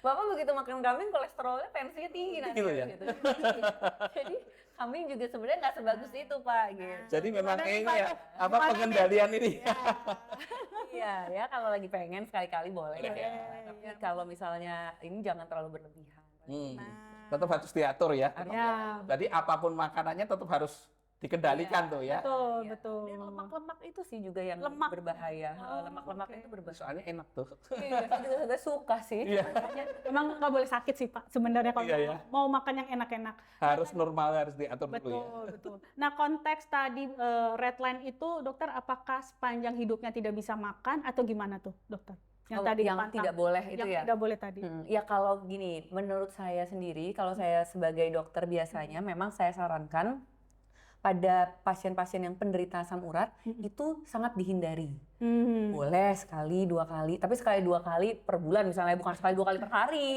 Bapak begitu makan kambing kolesterolnya tensinya tinggi nanti. Gitu ya? Gitu. Jadi kambing juga sebenarnya nggak sebagus itu Pak. Gitu. Jadi memang ini ya apa pengendalian ini. Iya ya kalau lagi pengen sekali-kali boleh Boleh, ya. ya. Tapi kalau misalnya ini jangan terlalu berlebihan. Tetap harus diatur ya. Ya, Jadi apapun makanannya tetap harus dikendalikan tuh ya. betul, Iya. betul. Dan lemak-lemak itu sih juga yang Lemak. berbahaya. Oh, Lemak-lemak oke. itu berbahaya. Soalnya enak tuh. Iya, saya juga agak suka sih. Iya. Emang nggak boleh sakit sih Pak, sebenarnya kalau Iya, ya. mau makan yang enak-enak. Harus normal, harus diatur dulu ya. Betul. Nah, konteks tadi red line itu, dokter, apakah sepanjang hidupnya tidak bisa makan atau gimana tuh, dokter? Yang Kalau tadi yang dipantang. tidak boleh itu Yang ya. tidak boleh tadi. Ya kalau gini, menurut saya sendiri, kalau saya sebagai dokter biasanya memang saya sarankan pada pasien-pasien yang penderita asam urat itu sangat dihindari. Boleh sekali, 2 kali, tapi sekali 2 kali per bulan misalnya, bukan sekali 2 kali per hari,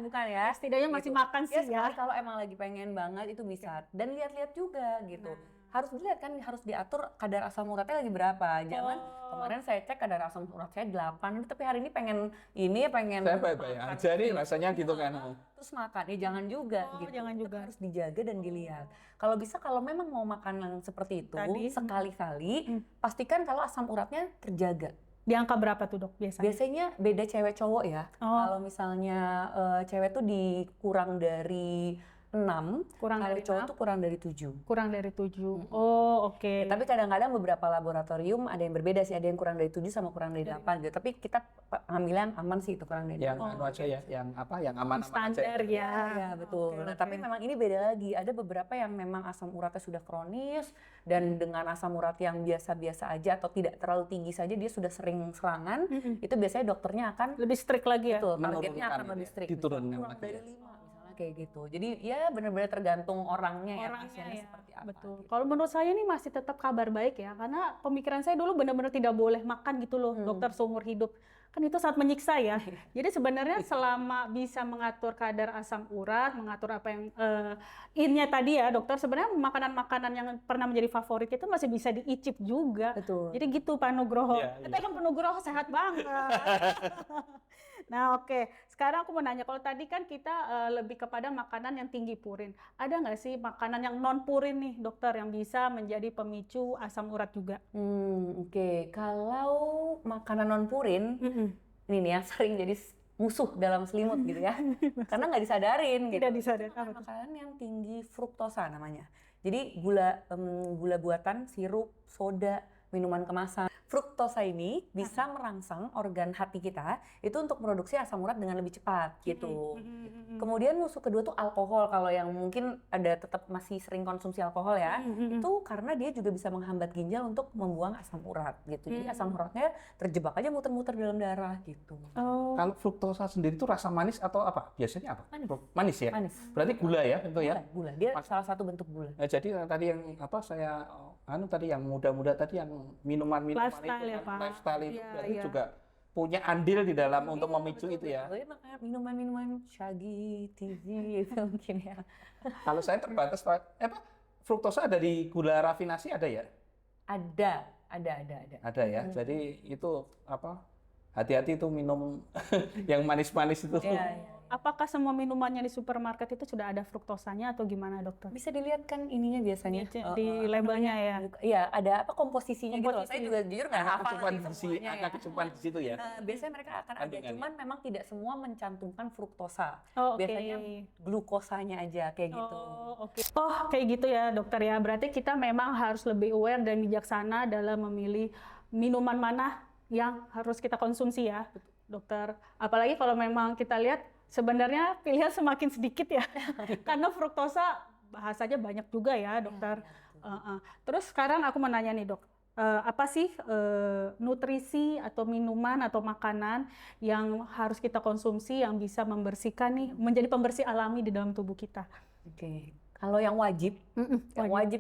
bukan ya. Setidaknya masih Gitu. makan sih ya. Sekali kalau emang lagi pengen banget itu bisa. Dan lihat-lihat juga gitu. Harus dilihat kan, harus diatur kadar asam uratnya lagi berapa. Jangan kemarin saya cek kadar asam urat saya 8, tapi hari ini pengen Saya baik-baik makan aja nih rasanya gitu kan. terus makan, ya jangan juga gitu. Jangan juga. Harus dijaga dan dilihat. Kalau bisa kalau memang mau makan yang seperti itu Tadi, sekali-kali pastikan kalau asam uratnya terjaga. Di angka berapa tuh dok biasanya? Biasanya beda cewek cowok ya. Oh. Kalau misalnya cewek tuh dikurang dari 6, Kurang kalau dari cowok 6, tuh kurang dari 7. kurang dari 7. Oh, oke. Tapi kadang-kadang beberapa laboratorium ada yang berbeda sih, ada yang kurang dari 7 sama kurang dari 8 gitu. Tapi kita ambil yang aman sih itu kurang dari Yang 8. anu aja ya, yang apa, yang aman-aman aja. Standar ya. Ya betul. Oke, Nah, oke. tapi memang ini beda lagi. Ada beberapa yang memang asam uratnya sudah kronis dan dengan asam urat yang biasa-biasa aja atau tidak terlalu tinggi saja dia sudah sering serangan. Itu biasanya dokternya akan Lebih strict lagi ya. betul, targetnya Menurunkan akan gitu lebih ya, strict. diturunkan Misalnya kurang lagi dari ya. 5 misalnya kayak gitu. Jadi ya benar-benar tergantung orangnya ya, Orangnya pasiennya ya, seperti apa. betul. gitu. Kalau menurut saya ini masih tetap kabar baik ya, karena pemikiran saya dulu benar-benar tidak boleh makan gitu loh, dokter seumur hidup. Kan itu sangat menyiksa ya. Jadi sebenarnya selama bisa mengatur kadar asam urat, mengatur apa yang innya tadi ya dokter, sebenarnya makanan-makanan yang pernah menjadi favorit itu masih bisa diicip juga. Betul. Jadi gitu Pak Nugroho. Iya, Kita kan Pak Nugroho sehat banget. Nah oke, sekarang aku mau nanya, kalau tadi kan kita lebih kepada makanan yang tinggi purin. Ada nggak sih makanan yang non purin nih dokter yang bisa menjadi pemicu asam urat juga? Oke. Kalau makanan non purin, ini nih yang sering jadi musuh dalam selimut gitu ya. Karena nggak disadarin gitu. Tidak disadari. Itu makanan yang tinggi fruktosa namanya. Jadi gula buatan, sirup, soda, minuman kemasan. Fruktosa ini bisa merangsang organ hati kita itu untuk produksi asam urat dengan lebih cepat gitu. Kemudian musuh kedua tuh alkohol. Kalau yang mungkin ada tetap masih sering konsumsi alkohol ya, itu karena dia juga bisa menghambat ginjal untuk membuang asam urat gitu. Jadi asam uratnya terjebak aja muter-muter dalam darah gitu. Oh, Kalau fruktosa sendiri itu rasa manis atau apa? Biasanya apa? Manis. Manis ya? Manis. Berarti gula ya itu ya? Gula. Dia salah satu bentuk gula. Nah, jadi tadi yang apa saya tadi yang muda-muda tadi yang minuman-minuman Lifestyle itu ya, kan, Pak. lifestyle itu Iya, berarti iya. juga punya andil di dalam untuk memicu itu ya. Betul, makanya minuman-minuman Shaggy, TV itu mungkin ya. Kalau saya terbatas Pak, fruktosa ada di gula rafinasi ada ya? Ada. Ada ya. Jadi itu apa? Hati-hati tuh minum yang manis-manis itu. Iya. apakah semua minumannya di supermarket itu sudah ada fruktosanya atau gimana dokter? Bisa dilihat kan ininya biasanya Di labelnya ya. Iya, ada apa komposisinya gitu loh. Komposisi. Saya juga jujur nggak Angka hafal kecupan sih di semuanya ya. angka kecupan di situ ya. Biasanya mereka akan ada, Kandungannya. cuman memang tidak semua mencantumkan fruktosa. Oh, oke. Biasanya glukosanya aja kayak gitu. Oh, oke. Oh, kayak gitu ya, dokter ya. Berarti kita memang harus lebih aware dan bijaksana dalam memilih minuman mana yang harus kita konsumsi ya, dokter. Apalagi kalau memang kita lihat sebenarnya pilihan semakin sedikit ya. Karena fruktosa bahasanya banyak juga ya, dokter. Terus sekarang aku mau nanya nih, Dok. Apa sih nutrisi atau minuman atau makanan yang harus kita konsumsi yang bisa membersihkan nih, menjadi pembersih alami di dalam tubuh kita? Oke. Kalau yang wajib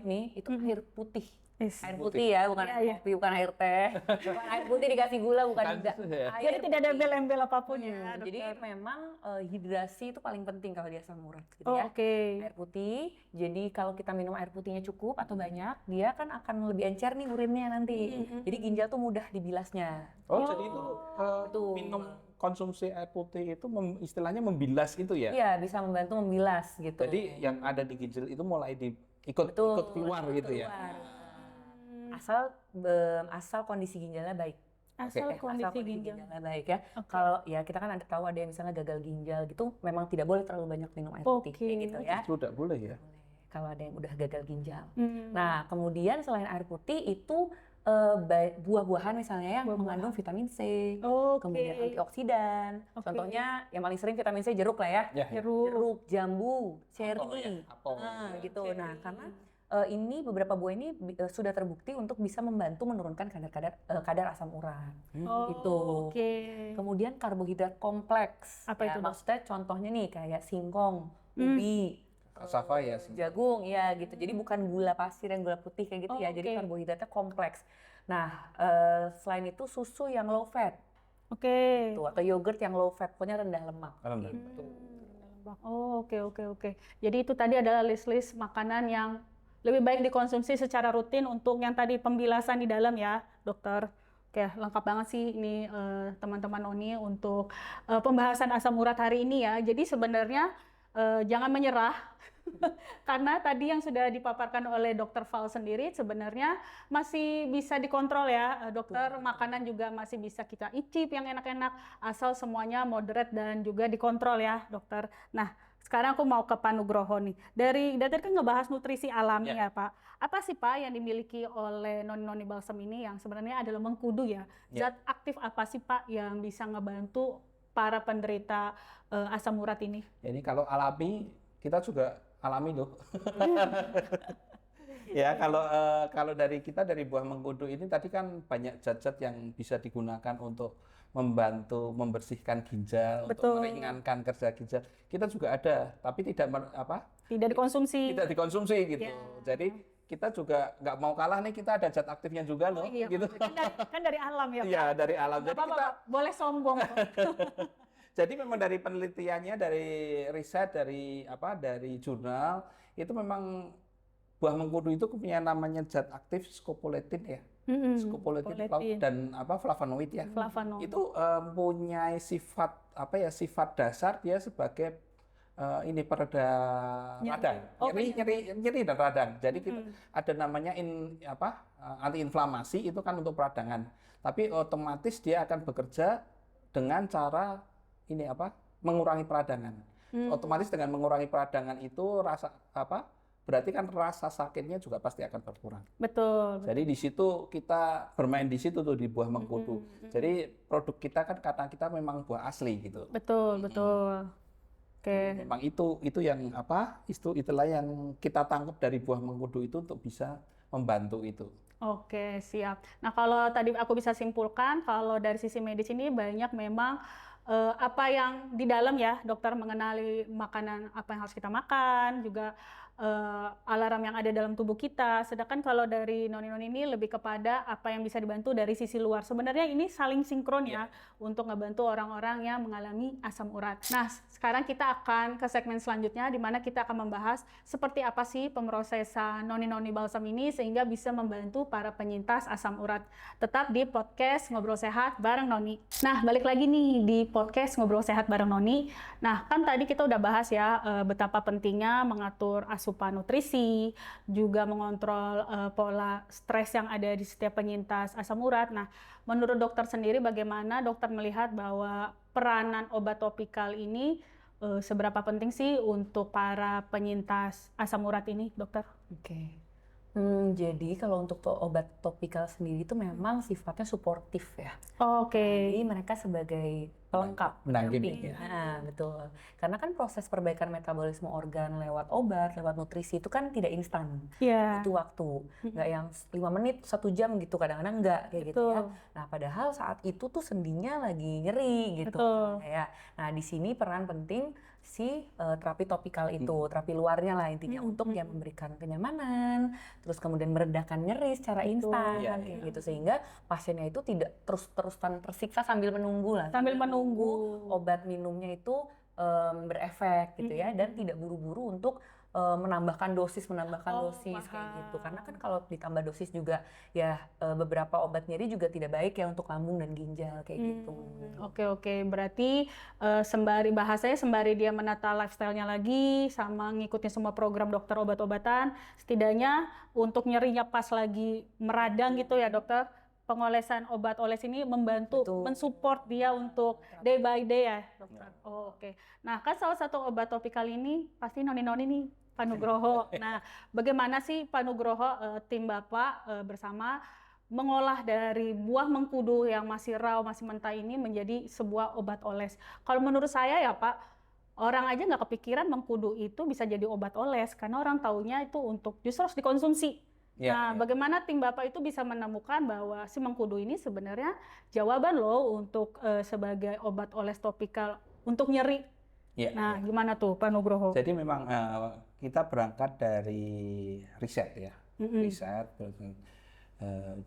nih itu air putih. Air putih ya, bukan air kopi, bukan air teh. Bukan air putih dikasih gula, bukan Kan, juga. ya. Air Jadi tidak ada putih. embel-embel apapun ya, dokter. Jadi memang hidrasi itu paling penting kalau dia asam urat gitu Oh, ya. oke. Air putih. Jadi kalau kita minum air putihnya cukup atau banyak, dia kan akan lebih encer nih urinnya nanti. Jadi ginjal tuh mudah dibilasnya. Oh, jadi itu Betul. minum konsumsi air putih itu istilahnya membilas itu ya. Iya, bisa membantu membilas gitu. Jadi yang ada di ginjal itu mulai ikut keluar gitu ya. Keluar. Asal kondisi ginjalnya baik. Asal Asal kondisi ginjal. ginjalnya baik ya. Oke. Kalau ya kita kan ada tahu ada yang misalnya gagal ginjal gitu, memang tidak boleh terlalu banyak minum air putih Oke. kayak gitu ya. Itu tidak boleh ya. Boleh. Kalau ada yang udah gagal ginjal. Hmm. Nah, kemudian selain air putih itu buah-buahan misalnya yang Buah-buahan. mengandung vitamin C, Oke. kemudian antioksidan. Oke. Contohnya yang paling sering vitamin C jeruk lah ya. Ya, ya. Jeruk. Jambu, ceri, Apel ya, apel. gitu. Oke. Nah, karena ini beberapa buah ini sudah terbukti untuk bisa membantu menurunkan kadar asam urat. Oh, Gitu. Oke. Kemudian karbohidrat kompleks. Apa Ya, itu, Dok? maksudnya contohnya nih kayak singkong, Hmm. ubi, Cassava ya. jagung, ya gitu. Jadi bukan gula pasir yang gula putih kayak gitu Oh, ya. Jadi oke. karbohidratnya kompleks. Nah, selain itu susu yang low fat, Oke. tuh, atau yogurt yang low fat, pokoknya rendah lemak. Rendah. Gitu. Oh, oke. Jadi itu tadi adalah list-list makanan yang lebih baik dikonsumsi secara rutin untuk yang tadi pembilasan di dalam ya, dokter. Oke, lengkap banget sih ini teman-teman Oni untuk pembahasan asam urat hari ini ya. Jadi sebenarnya jangan menyerah karena tadi yang sudah dipaparkan oleh Dokter Val sendiri sebenarnya masih bisa dikontrol ya, dokter. Makanan juga masih bisa kita icip yang enak-enak asal semuanya moderate dan juga dikontrol ya, dokter. Nah, Sekarang aku mau ke Pak Nugroho nih. Dari kan ngebahas nutrisi alami Ya. ya Pak. Apa sih Pak yang dimiliki oleh noni-noni balsam ini yang sebenarnya adalah mengkudu ya? Ya. Zat aktif apa sih Pak yang bisa ngebantu para penderita asam urat ini? Ini kalau alami kita juga alami loh. Ya, kalau dari buah mengkudu ini tadi kan banyak zat-zat yang bisa digunakan untuk membantu membersihkan ginjal, Betul. untuk meringankan kerja ginjal. Kita juga ada, tapi tidak Tidak dikonsumsi. tidak dikonsumsi gitu. Ya. Jadi kita juga nggak mau kalah nih, kita ada zat aktifnya juga loh, Iya, gitu. kan dari alam ya Pak. Iya, dari alam. Nggak Jadi apa-apa, kita Pak. Boleh sombong. Jadi memang dari penelitiannya, dari riset, dari jurnal itu memang buah mengkudu itu punya namanya zat aktif scopoletin ya. Scopoletin Scopoletin. dan flavonoid ya. Flavonoid. Itu punya sifat sifat dasar dia sebagai ini pereda radang. Oh, Nyeri dan radang. Jadi kita ada namanya antiinflamasi itu kan untuk peradangan. Tapi otomatis dia akan bekerja dengan cara mengurangi peradangan. Otomatis dengan mengurangi peradangan itu berarti kan rasa sakitnya juga pasti akan berkurang. Betul. Jadi di situ kita bermain di situ tuh di buah mengkudu. Jadi produk kita kan kata kita memang buah asli gitu. Betul. Oke. Memang itu yang itulah yang kita tangkap dari buah mengkudu itu untuk bisa membantu itu. Oke, siap. Nah, kalau tadi aku bisa simpulkan, kalau dari sisi medis ini banyak memang apa yang di dalam ya, dokter mengenali makanan apa yang harus kita makan, juga alarm yang ada dalam tubuh kita. Sedangkan kalau dari noni-noni ini lebih kepada apa yang bisa dibantu dari sisi luar. Sebenarnya ini saling sinkron ya, untuk ngebantu orang-orang yang mengalami asam urat. Nah, sekarang kita akan ke segmen selanjutnya, di mana kita akan membahas seperti apa sih pemrosesan noni-noni balsam ini sehingga bisa membantu para penyintas asam urat. Tetap di podcast Ngobrol Sehat bareng Noni. Nah, balik lagi nih di podcast Ngobrol Sehat bareng Noni. Nah, kan tadi kita udah bahas ya betapa pentingnya mengatur asupan nutrisi, juga mengontrol pola stres yang ada di setiap penyintas asam urat. Nah, menurut dokter sendiri bagaimana dokter melihat bahwa peranan obat topikal ini seberapa penting sih untuk para penyintas asam urat ini, dokter? Oke. Jadi kalau untuk obat topikal sendiri itu memang sifatnya suportif ya. Oke. Jadi mereka sebagai pelengkap, Mendampingi, pendamping. Nah, betul. Karena kan proses perbaikan metabolisme organ lewat obat, lewat nutrisi itu kan tidak instan. Iya. Itu waktu. Nggak yang 5 menit, 1 jam gitu. Kadang-kadang nggak kayak gitu ya. Nah, padahal saat itu tuh sendinya lagi nyeri gitu. Ya. Nah, di sini peran penting si terapi topikal itu, terapi luarnya lah intinya untuk yang memberikan kenyamanan, terus kemudian meredakan nyeri secara instan kayak gitu, sehingga pasiennya itu tidak terus-terusan tersiksa sambil menunggu lah. Sambil menunggu obat minumnya itu berefek gitu ya, dan tidak buru-buru untuk menambahkan dosis kayak gitu. Karena kan kalau ditambah dosis juga ya beberapa obat nyeri juga tidak baik ya untuk lambung dan ginjal kayak gitu. Oke. Berarti sembari dia menata lifestyle-nya lagi sama ngikutin semua program dokter obat-obatan, setidaknya untuk nyerinya pas lagi meradang gitu ya dokter, pengolesan obat oles ini membantu mensupport dia untuk day by day ya dokter. Oke. Nah, kan salah satu obat topikal ini pasti noni-noni nih, Pak Nugroho. Nah, bagaimana sih Pak Nugroho, tim Bapak bersama mengolah dari buah mengkudu yang masih raw, masih mentah ini menjadi sebuah obat oles? Kalau menurut saya ya Pak, orang aja nggak kepikiran mengkudu itu bisa jadi obat oles, karena orang taunya itu untuk justru harus dikonsumsi. Bagaimana tim Bapak itu bisa menemukan bahwa si mengkudu ini sebenarnya jawaban loh untuk sebagai obat oles topikal untuk nyeri. Gimana tuh Pak Nugroho? Jadi memang kita berangkat dari riset ya, riset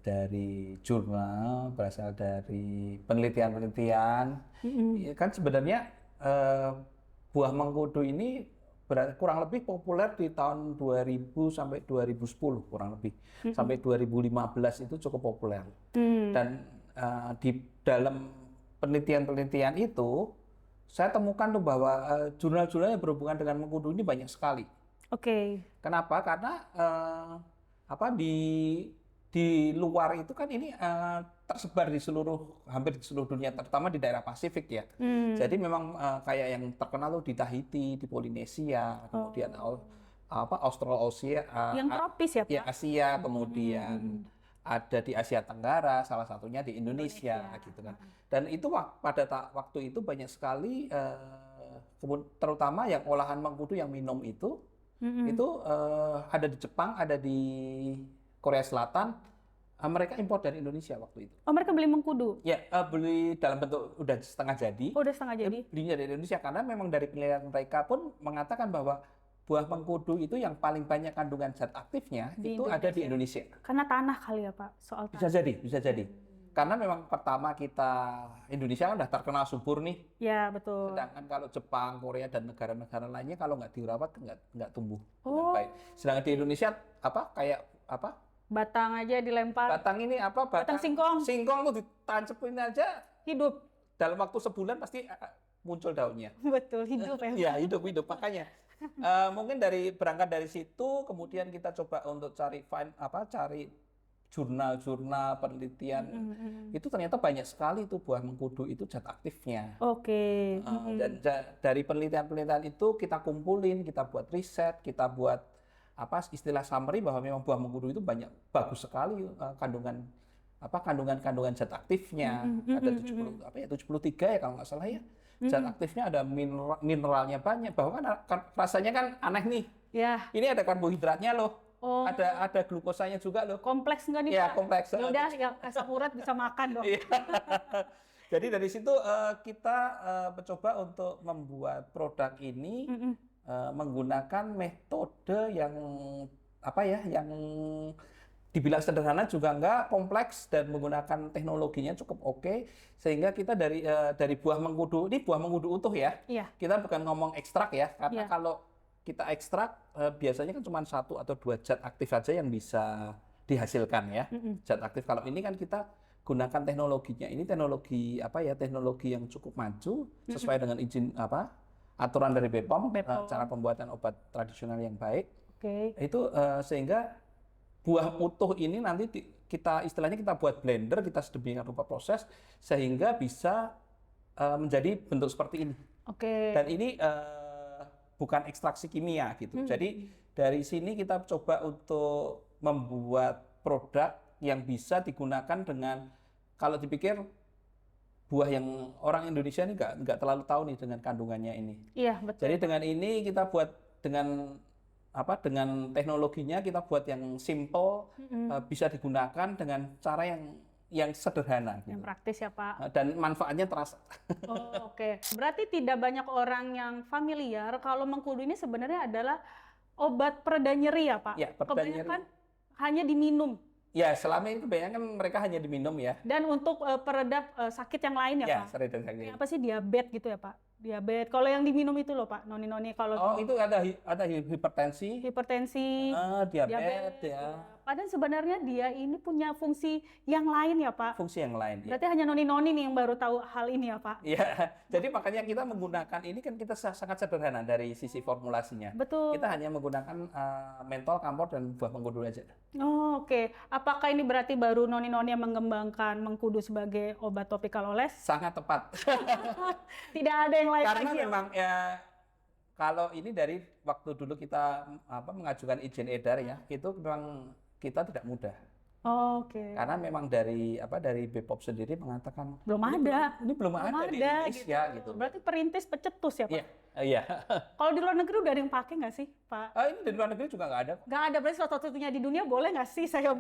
dari jurnal, berasal dari penelitian-penelitian. Kan sebenarnya buah mengkudu ini kurang lebih populer di tahun 2000 sampai 2010 kurang lebih. Sampai 2015 itu cukup populer. Dan di dalam penelitian-penelitian itu saya temukan tuh bahwa jurnal-jurnal yang berhubungan dengan mengkudu ini banyak sekali. Oke. Kenapa? Karena di di luar itu kan ini tersebar di hampir di seluruh dunia, terutama di daerah Pasifik ya. Jadi memang kayak yang terkenal tuh di Tahiti, di Polinesia, kemudian Australasia, Yang tropis ya, Pak? ya Asia, kemudian ada di Asia Tenggara, salah satunya di Indonesia gitu kan. Dan itu pada waktu itu banyak sekali terutama yang olahan mengkudu yang minum itu ada di Jepang, ada di Korea Selatan, mereka impor dari Indonesia waktu itu. Oh, mereka beli mengkudu? Ya, beli dalam bentuk udah setengah jadi. Oh, udah setengah jadi? Belinya dari Indonesia karena memang dari penelitian mereka pun mengatakan bahwa buah mengkudu itu yang paling banyak kandungan zat aktifnya itu ada di Indonesia. Karena tanah kali ya, Pak? Soal tanah. Bisa jadi. Karena memang pertama Indonesia kan udah terkenal subur nih. Ya, betul. Sedangkan kalau Jepang, Korea dan negara-negara lainnya kalau nggak dirawat nggak tumbuh dengan baik. Sedangkan di Indonesia batang aja dilempar. Batang ini Batang singkong. Singkong tuh ditancepin aja Hidup. dalam waktu sebulan pasti muncul daunnya. Betul, hidup ya. Ya, hidup makanya. Mungkin berangkat dari situ, kemudian kita coba untuk cari jurnal-jurnal penelitian. Itu ternyata banyak sekali tuh buah mengkudu itu zat aktifnya. Oke. Dan dari penelitian-penelitian itu kita kumpulin, kita buat riset, kita buat istilah summary bahwa memang buah mengkudu itu bagus sekali kandungan zat aktifnya. Ada 73 ya kalau nggak salah ya. Zat aktifnya ada mineralnya banyak, bahwa kan rasanya kan aneh nih. Ya. Ini ada karbohidratnya loh. Oh. Ada glukosanya juga loh. Kompleks nggak nih, ya, Pak? Kompleks. Ya udah, yang asam urat bisa makan dong. Jadi dari situ kita mencoba untuk membuat produk ini menggunakan metode yang yang dibilang sederhana juga enggak, kompleks, dan menggunakan teknologinya cukup oke, sehingga kita dari buah mengkudu, ini buah mengkudu utuh ya. Iya. Kita bukan ngomong ekstrak ya, karena kalau kita ekstrak biasanya kan cuma 1 atau 2 zat aktif saja yang bisa dihasilkan ya. Zat aktif. Kalau ini kan kita gunakan teknologinya, ini teknologi teknologi yang cukup maju sesuai dengan izin aturan dari BPOM, cara pembuatan obat tradisional yang baik. Itu sehingga buah utuh ini nanti istilahnya kita buat blender, kita sedemikian rupa proses sehingga bisa menjadi bentuk seperti ini. Dan ini bukan ekstraksi kimia gitu. Jadi dari sini kita coba untuk membuat produk yang bisa digunakan dengan, kalau dipikir buah yang orang Indonesia ini nggak terlalu tahu nih dengan kandungannya ini. Iya, betul. Jadi dengan ini kita buat dengan teknologinya kita buat yang simple, bisa digunakan dengan cara yang sederhana. Yang praktis ya, Pak. Dan manfaatnya terasa. Oke. Berarti tidak banyak orang yang familiar kalau mengkudu ini sebenarnya adalah obat pereda nyeri ya, Pak? Ya, pereda nyeri. Kebanyakan hanya diminum. Ya, selama ini kebanyakan mereka hanya diminum ya. Dan untuk peredap sakit yang lain ya, Pak? Ya, sakit. Apa sih, diabetes gitu ya, Pak? Diabetes. Kalau yang diminum itu loh, Pak, noni-noni kalau itu ada hipertensi, diabetes ya. Padahal sebenarnya dia ini punya fungsi yang lain ya, Pak. Fungsi yang lain. Berarti hanya noni-noni nih yang baru tahu hal ini ya, Pak. Iya. Jadi makanya kita menggunakan ini kan kita sangat sederhana dari sisi formulasinya. Betul. Kita hanya menggunakan mentol, kamphor, dan buah mengkudu aja. Oh, oke. Apakah ini berarti baru noni-noni yang mengembangkan mengkudu sebagai obat topikal oles? Sangat tepat. Tidak ada yang lain karena lagi. Memang ya, kalau ini dari waktu dulu kita mengajukan izin edar ya, itu memang kita tidak mudah. Oke. Karena memang dari BPOM sendiri mengatakan belum ada. Ini belum ada di Indonesia gitu. Berarti perintis pecetus ya, Pak? Iya. Kalau di luar negeri udah ada yang pakai nggak sih, Pak? Ini di luar negeri juga nggak ada. Nggak ada, berarti satu-satunya di dunia, boleh nggak sih saya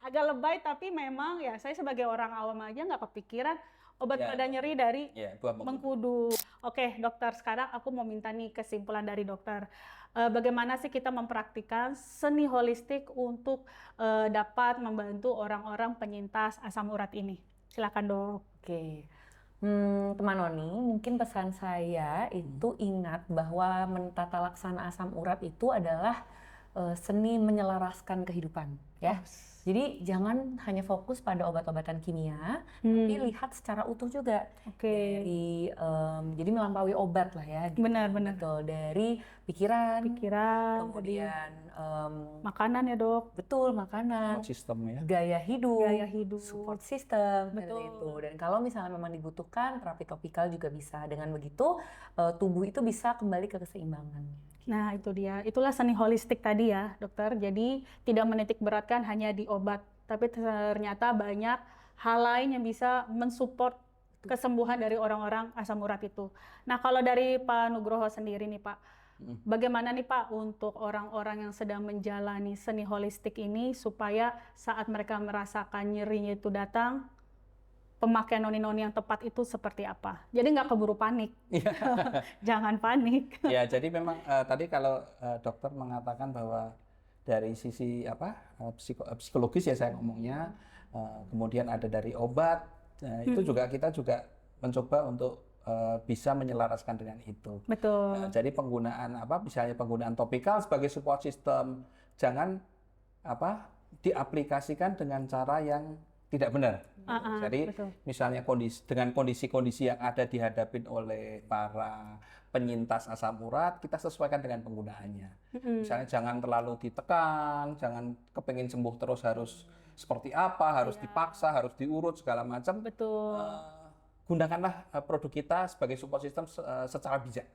agak lebay, tapi memang ya saya sebagai orang awam aja nggak kepikiran obat pereda nyeri dari buah mengkudu. Oke, dokter, sekarang aku mau minta nih kesimpulan dari dokter. Bagaimana sih kita mempraktikkan seni holistik untuk dapat membantu orang-orang penyintas asam urat ini? Silakan, Dok. Oke. Teman Noni, mungkin pesan saya itu ingat bahwa mentata laksana asam urat itu adalah seni menyelaraskan kehidupan, ya. Jadi jangan hanya fokus pada obat-obatan kimia, tapi lihat secara utuh juga. Oke. Jadi melampaui obat lah ya. Gitu. Benar-benar. Betul, dari pikiran, kemudian makanan ya dok. betul, makanan, Support system ya. gaya hidup, support system, Betul. itu. Dan kalau misalnya memang dibutuhkan terapi topikal juga bisa. Dengan begitu tubuh itu bisa kembali ke keseimbangan. Nah itu dia, itulah seni holistik tadi ya dokter. Jadi tidak menitik beratkan hanya di obat, tapi ternyata banyak hal lain yang bisa mensupport kesembuhan dari orang-orang asam urat itu. Nah kalau dari Pak Nugroho sendiri nih Pak, bagaimana nih Pak untuk orang-orang yang sedang menjalani seni holistik ini supaya saat mereka merasakan nyerinya itu datang, pemakaian noni-noni yang tepat itu seperti apa? Jadi nggak keburu panik. Jangan panik. Ya, jadi memang tadi kalau dokter mengatakan bahwa dari sisi psikologis ya saya ngomongnya, kemudian ada dari obat, itu juga kita juga mencoba untuk bisa menyelaraskan dengan itu. Betul. Jadi penggunaan misalnya penggunaan topikal sebagai support system, jangan diaplikasikan dengan cara yang tidak benar. Jadi betul. misalnya dengan kondisi-kondisi yang ada dihadapin oleh para penyintas asam urat, kita sesuaikan dengan penggunaannya. Misalnya jangan terlalu ditekan, jangan kepengin sembuh terus harus seperti apa, harus dipaksa, harus diurut segala macam. Betul. Gunakanlah produk kita sebagai support system secara bijak.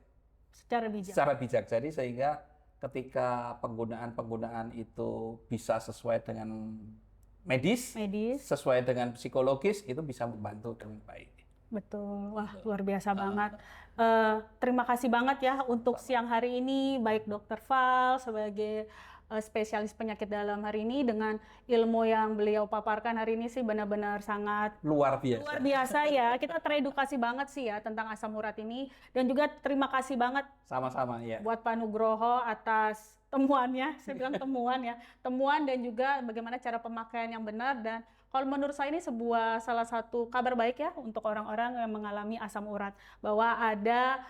Secara bijak. Jadi sehingga ketika penggunaan itu bisa sesuai dengan medis, sesuai dengan psikologis, itu bisa membantu dengan baik. Betul, wah luar biasa banget. Terima kasih banget ya untuk siang hari ini, baik Dokter Val sebagai spesialis penyakit dalam hari ini dengan ilmu yang beliau paparkan hari ini sih benar-benar sangat luar biasa. Luar biasa ya, kita teredukasi banget sih ya tentang asam urat ini, dan juga terima kasih banget sama-sama ya buat Pak Nugroho atas temuannya, saya bilang temuan dan juga bagaimana cara pemakaian yang benar. Dan kalau menurut saya ini salah satu kabar baik ya untuk orang-orang yang mengalami asam urat, bahwa ada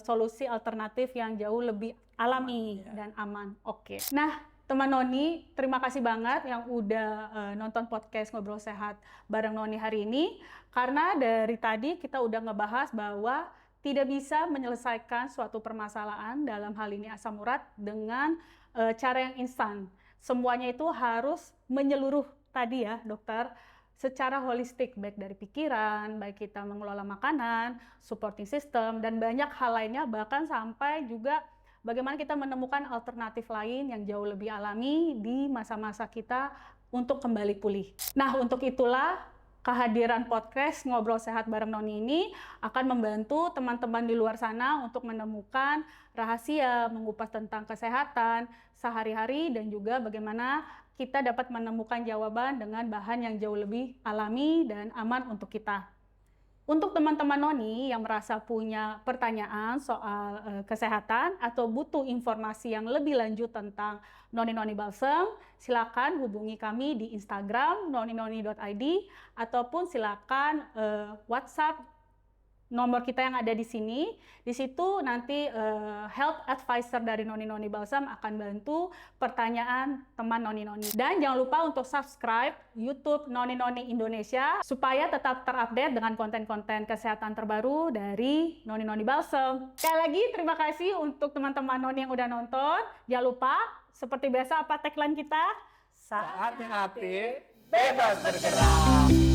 solusi alternatif yang jauh lebih alami dan aman. Oke. Nah, teman Noni, terima kasih banget yang udah nonton podcast Ngobrol Sehat bareng Noni hari ini, karena dari tadi kita udah ngebahas bahwa tidak bisa menyelesaikan suatu permasalahan, dalam hal ini asam urat, dengan cara yang instan. Semuanya itu harus menyeluruh tadi ya dokter, secara holistik, baik dari pikiran, baik kita mengelola makanan, supporting system, dan banyak hal lainnya, bahkan sampai juga bagaimana kita menemukan alternatif lain yang jauh lebih alami di masa-masa kita untuk kembali pulih. Nah, untuk itulah kehadiran podcast Ngobrol Sehat bareng Noni ini akan membantu teman-teman di luar sana untuk menemukan rahasia, mengupas tentang kesehatan sehari-hari, dan juga bagaimana kita dapat menemukan jawaban dengan bahan yang jauh lebih alami dan aman untuk kita. Untuk teman-teman Noni yang merasa punya pertanyaan soal kesehatan atau butuh informasi yang lebih lanjut tentang Noni-Noni Balsem, silakan hubungi kami di Instagram noninoni.id ataupun silakan WhatsApp nomor kita yang ada di sini. Di situ nanti health advisor dari Noni-Noni Balsem akan bantu pertanyaan teman Noni-Noni. Dan jangan lupa untuk subscribe YouTube Noni-Noni Indonesia supaya tetap terupdate dengan konten-konten kesehatan terbaru dari Noni-Noni Balsem. Sekali lagi terima kasih untuk teman-teman Noni yang udah nonton. Jangan lupa, seperti biasa apa tagline kita? Saatnya hati bebas bergerak.